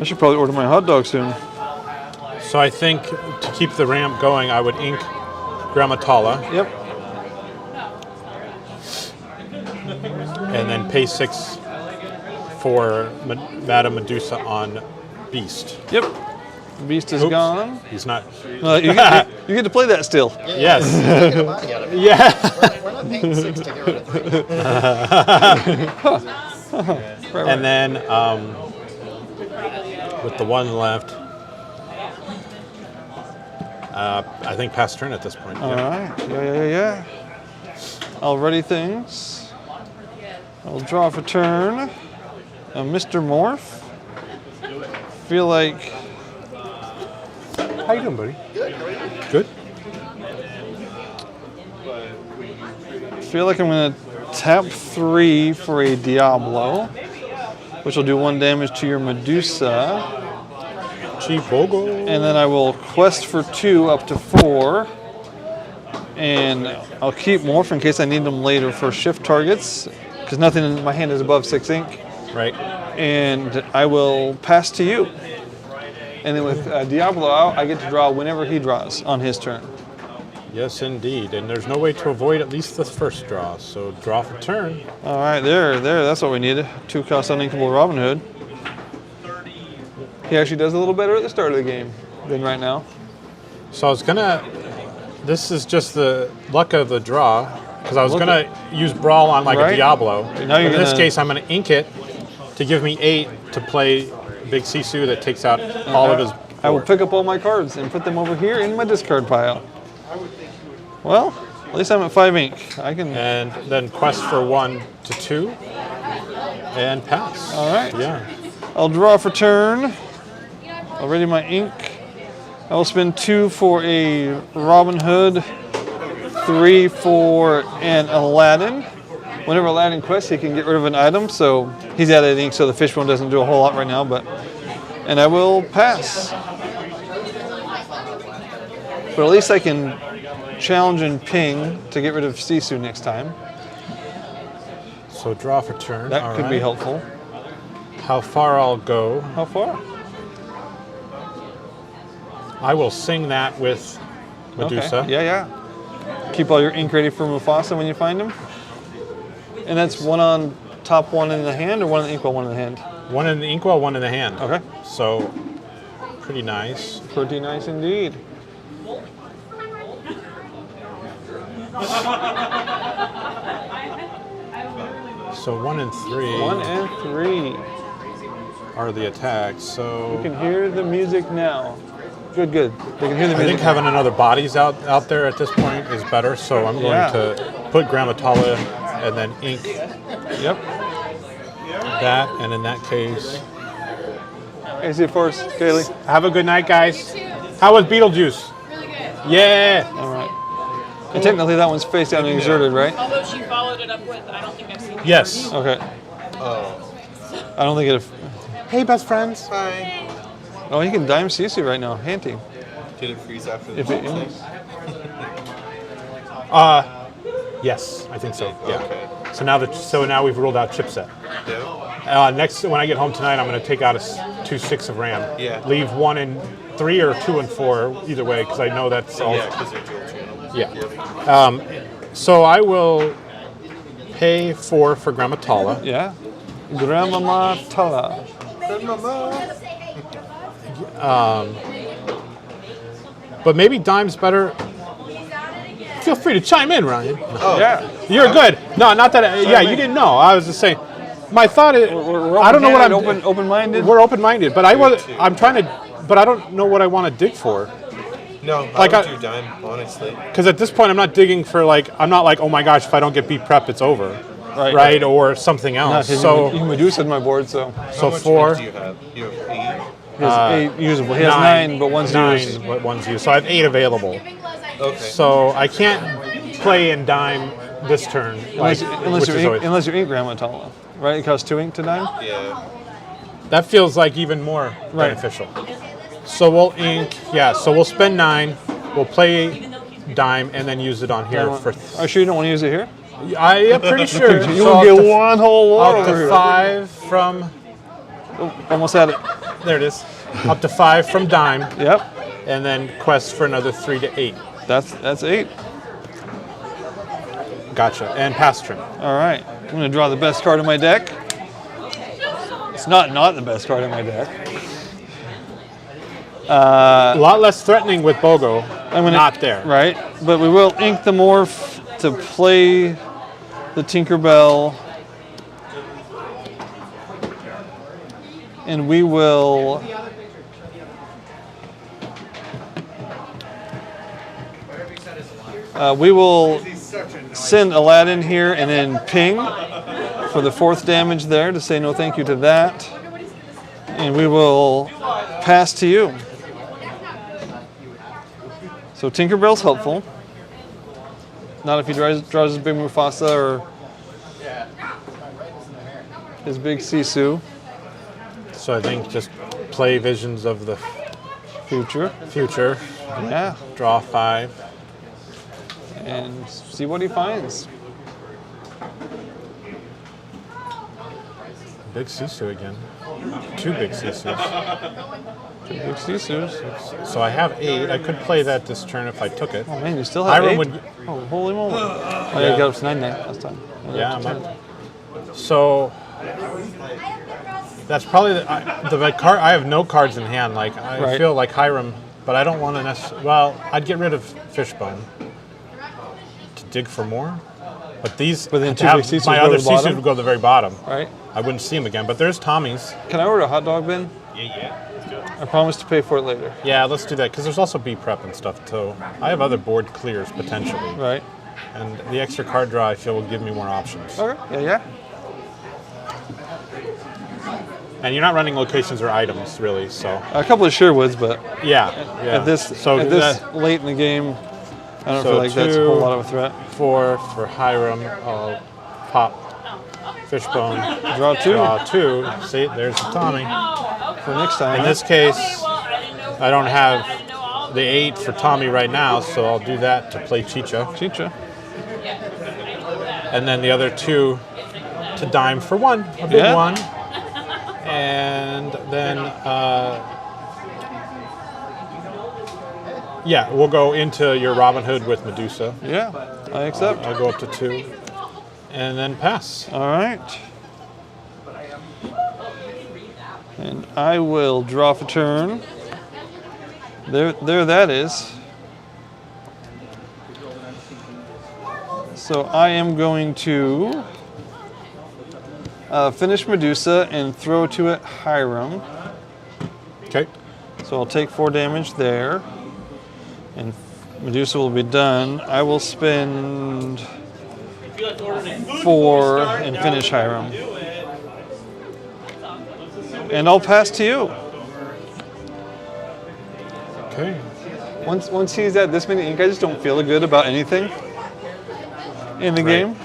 I should probably order my hot dog soon. So I think to keep the ramp going, I would ink Grammatala Yep. and then pay 6 for Madame Medusa on Beast. Yep. Beast is Oops. gone. He's not. You get to play that still. Yes. Get a body out of it. Yeah. We're not paying 6 to get rid of 3. And then with the 1 left, I think pass turn at this point. All Yeah. right. Yeah. I'll ready things. I'll draw for turn. Mr. Morph. Feel like. How you doing, buddy? Good. Feel like I'm gonna tap 3 for a Diablo, which will do 1 damage to your Medusa, Chibogo. and then I will quest for 2 up to 4, and I'll keep Morph in case I need them later for shift targets, because nothing in my hand is above 6 ink. Right. And I will pass to you. And then with Diablo out, I get to draw whenever he draws on his turn. Yes, indeed. And there's no way to avoid at least the first draw. So draw for turn. All right, there. That's what we needed. 2-cost uninkable Robin Hood. He actually does a little better at the start of the game than right now. So I was gonna. This is just the luck of the draw because I was gonna use Brawl on like Right. a Diablo. Now you're In this gonna- case, I'm gonna ink it to give me 8 to play Big Sisu that takes out all of his. I will board. pick up all my cards and put them over here in my discard pile. Well, at least I'm at 5 ink. I can. And then quest for 1 to 2 and pass. All right. Yeah. I'll draw for turn. I'll ready my ink. I will spend 2 for a Robin Hood, 3 for an Aladdin. Whenever Aladdin quests, he can get rid of an item, so he's out of ink, so the fishbone doesn't do a whole lot right now, and I will pass. But at least I can challenge and ping to get rid of Sisu next time. So draw for turn. That All could be right. helpful. How far I'll go. How far? I will sing that with Medusa. Okay. Yeah. Keep all your ink ready for Mufasa when you find him. And that's 1 on top, 1 in the hand, or 1 in the inkwell, 1 in the hand? 1 in the inkwell, 1 in the hand. Okay. So pretty nice. Pretty nice indeed. So 1 and 3 1 and 3. are the attacks. You So can hear the music now. Good. They can hear the I music. think having another bodies out there at this point is better. So I'm going Yeah. to put Grammatala and then ink Yep. that. And in that case, AC Force, Kaylee. have a good night, guys. How was Beetlejuice? Really good. Yeah. All right. And technically that one's face down and exerted, right? Although she followed it up with, I don't think I've seen it. Yes. Okay. I don't think it. Hey, best friends. Oh, he can dime Sisu right now. Hanty. Did it freeze after the If it thing? is. Yes, I think so. Yeah. Okay. So now we've ruled out chipset. Yeah. Next, when I get home tonight, I'm going to take out a 2.6 of RAM. Yeah. Leave 1 and 3 or 2 and 4, either way, because I know that's all. Yeah, because they're dual channels. Yeah. So I will pay 4 for Grammatala. Yeah. Grandmama. But maybe Dime's better. Feel free to chime in, Ryan. Oh. Yeah. You're good. No, not that. Yeah, you didn't know. I was just saying. My thought is, I don't know what I'm open-minded. We're open-minded, but I'm trying to, but I don't know what I want to dig for. No, Like I would do Dime, honestly. Because at this point, I'm not digging for I'm not like, oh my gosh, if I don't get beat prep, it's over, right? Or something else. So you Medusa on my board, so How much 4. mint do you have? You have 8? he has 8 usable. He has 9, but one's used. 9, but one's used. So I have 8 available. Okay. So I can't play in Dime this turn. Unless you're ink Grammatala, right? It costs 2 ink to Dime. Yeah. That feels like even more beneficial. So we'll ink, so we'll spend 9, we'll play Dime, and then use it on here for... Are you sure you don't want to use it here? I am pretty sure. You will get one whole war Up over to here. 5 from... Oh, almost had it. There it is. Up to 5 from Dime, Yep. and then quest for another 3 to 8. That's 8. Gotcha. And pass turn. All right. I'm going to draw the best card in my deck. It's not the best card in my deck. A lot less threatening with Bogo. Not there. Right. But we will ink the morph to play the Tinkerbell. And we will send Aladdin here and then ping for the 4th damage there to say no thank you to that. And we will pass to you. So Tinkerbell's helpful. Not if he draws his big Mufasa or his big Sisu. So I think just play Visions of the Future. Yeah. Draw 5. And see what he finds. Big Sisu again. 2 big Sisus. 2 big Sisus. So I have 8. I could play that this turn if I took it. Oh man, you still have 8? would. Oh, holy moly. Oh yeah, you got up to 9 last time. Yeah, so that's probably the card. I have no cards in hand. Like I feel like Hiram, but I don't want to necessarily. Well, I'd get rid of Fishbone to dig for more. But these, but then my other Sisus would go to the very bottom. Right. I wouldn't see them again. But there's Tommy's. Can I order a hot dog bin? Yeah. Let's go. I promise to pay for it later. Yeah, let's do that because there's also B prep and stuff too. I have other board clears potentially. Right. And the extra card draw I feel will give me more options. Okay. Yeah. And you're not running locations or items really, so. A couple of Sherwoods, but yeah. At this late in the game, I don't feel like that's a whole lot of a threat. 4 for Hiram. I'll pop Fishbone. Draw 2. Draw 2. See, there's the Tommy. For next time. In this case, I don't have the 8 for Tommy right now, so I'll do that to play Chicha. And then the other 2 to Dime for 1, a big one. And then, we'll go into your Robin Hood with Medusa. Yeah, I accept. I'll go up to 2. And then pass. All right. And I will draw for turn. There that is. So I am going to finish Medusa and throw to it Hiram. Okay. So I'll take 4 damage there. And Medusa will be done. I will spend 4 and finish Hiram. And I'll pass to you. Okay. Once he's at this many ink, I just don't feel good about anything in the game.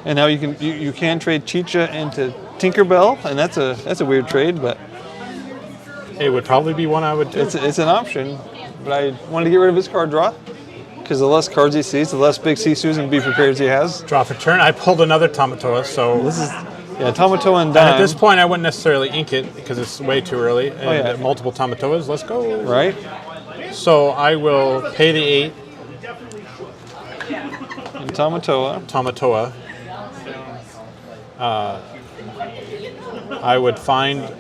And now you can trade Chicha into Tinkerbell, and that's a weird trade, but It would probably be one I would do. It's an option, but I wanted to get rid of his card draw because the less cards he sees, the less big Sisus and B prepares he has. Draw for turn. I pulled another Tamatoa, so This is Tamatoa and and Dime. at this point I wouldn't necessarily ink it because it's way too early. And yeah. multiple Tamatoas. Let's go. Right? So I will pay the 8 And Tamatoa. Tamatoa. I would find.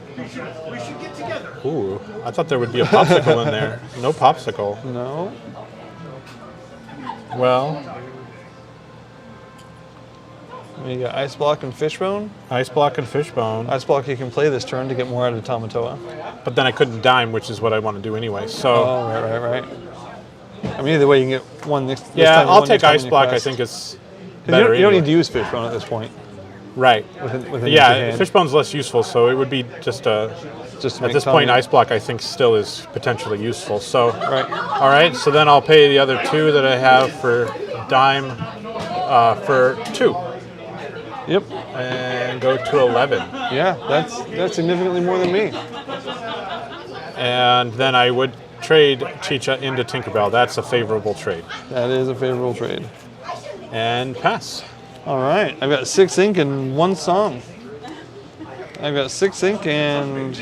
Ooh, I thought there would be a popsicle in there. No popsicle. No. Well, You got Ice Block and Fishbone. Ice Block and Fishbone. Ice Block you can play this turn to get more out of Tamatoa. But then I couldn't dime, which is what I want to do anyway. So Oh, right. I mean, either way, you can get one next. this yeah, time, I'll one take next time Ice in your Block. I quest. think it's 'Cause better. you don't need anyway. to use Fishbone at this point. Right. Within Yeah, your hand. Fishbone's less useful, so it would be just a. Just to At make this Tami- point, Ice Block I think still is potentially useful. So, Right. all right. So then I'll pay the other 2 that I have for dime for 2, Yep. and go to 11. Yeah, that's significantly more than me. And then I would trade Chicha into Tinkerbell. That's a favorable trade. That is a favorable trade. And pass. All right, I've got 6 ink and 1 song. I've got 6 ink and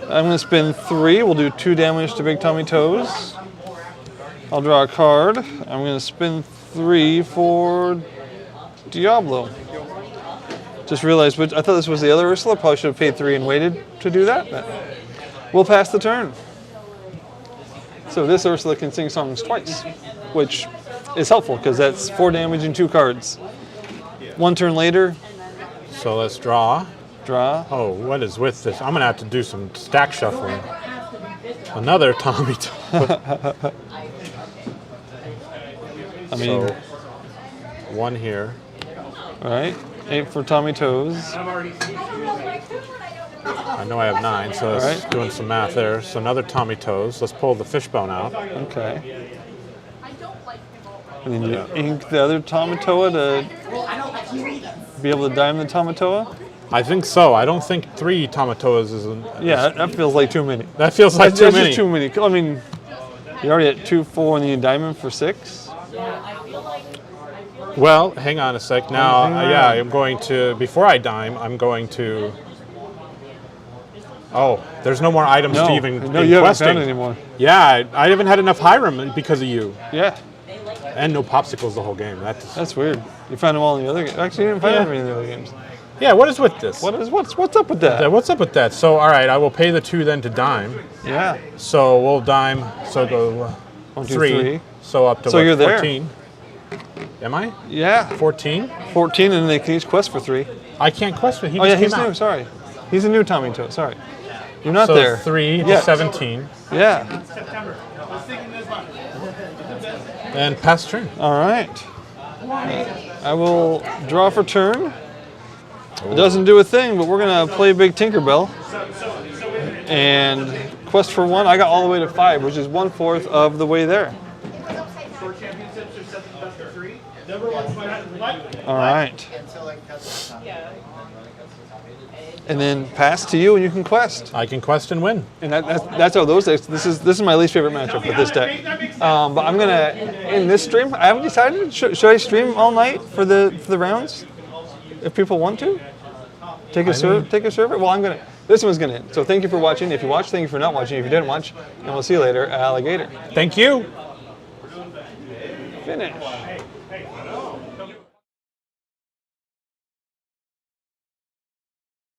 I'm going to spend 3. We'll do 2 damage to Big Tommy Toes. I'll draw a card. I'm going to spend 3 for Diablo. Just realized, I thought this was the other Ursula. Probably should have paid 3 and waited to do that. But we'll pass the turn. So this Ursula can sing songs twice, which is helpful because that's 4 damage and 2 cards. 1 turn later, So let's draw. draw. Oh, what is with this? I'm gonna have to do some stack shuffling. Another Tommy. I mean, So 1 here. all right, 8 for Tommy Toes. I know I have 9, so that's Alright. doing some math there. So another Tommy Toes. Let's pull the Fishbone out. Okay. And then you ink the other Tamatoa to be able to dime the Tamatoa? I think so. I don't think 3 Tamatoas is. Yeah, that feels like too many. That feels like too That's many. just too many. I mean, you're already at 2, 4, and then you diamond for 6. Well, hang on a sec. Now, Hang on. yeah, I'm going to. Before I dime, I'm going to. Oh, there's no more items to even no, you haven't questing found it anymore. Yeah, I haven't had enough Hiram because of you. Yeah, And no popsicles the whole game. that's weird. You found them all in the other games. Actually, you didn't find Yeah. them in the other games. Yeah, what is with this? What's up with that? What's up with that? So, all right, I will pay the 2 then to dime. Yeah. So we'll dime. So go 1, 2, 3. 3. So up to So what, you're there. 14. Am I? Yeah. 14? 14, and then they can each quest for 3. I can't quest, but he Oh just yeah, came he's out. new. Sorry, he's a new Tommy Toe. Sorry, you're not So there. 3 to Yeah. 17. Yeah. And pass turn. All right. I will draw for turn. It doesn't do a thing, but we're gonna play Big Tinkerbell and quest for 1. I got all the way to 5, which is 1/4 of the way there. All right. And then pass to you, and you can quest. I can quest and win. And that's how those decks. This is my least favorite matchup with this deck. But I'm gonna in this stream. I haven't decided. Should I stream all night for the rounds? If people want to, take a server. Well, I'm gonna. This one's gonna end. So thank you for watching. If you watched, thank you for not watching. If you didn't watch, and we'll see you later, alligator. Thank you. Finish.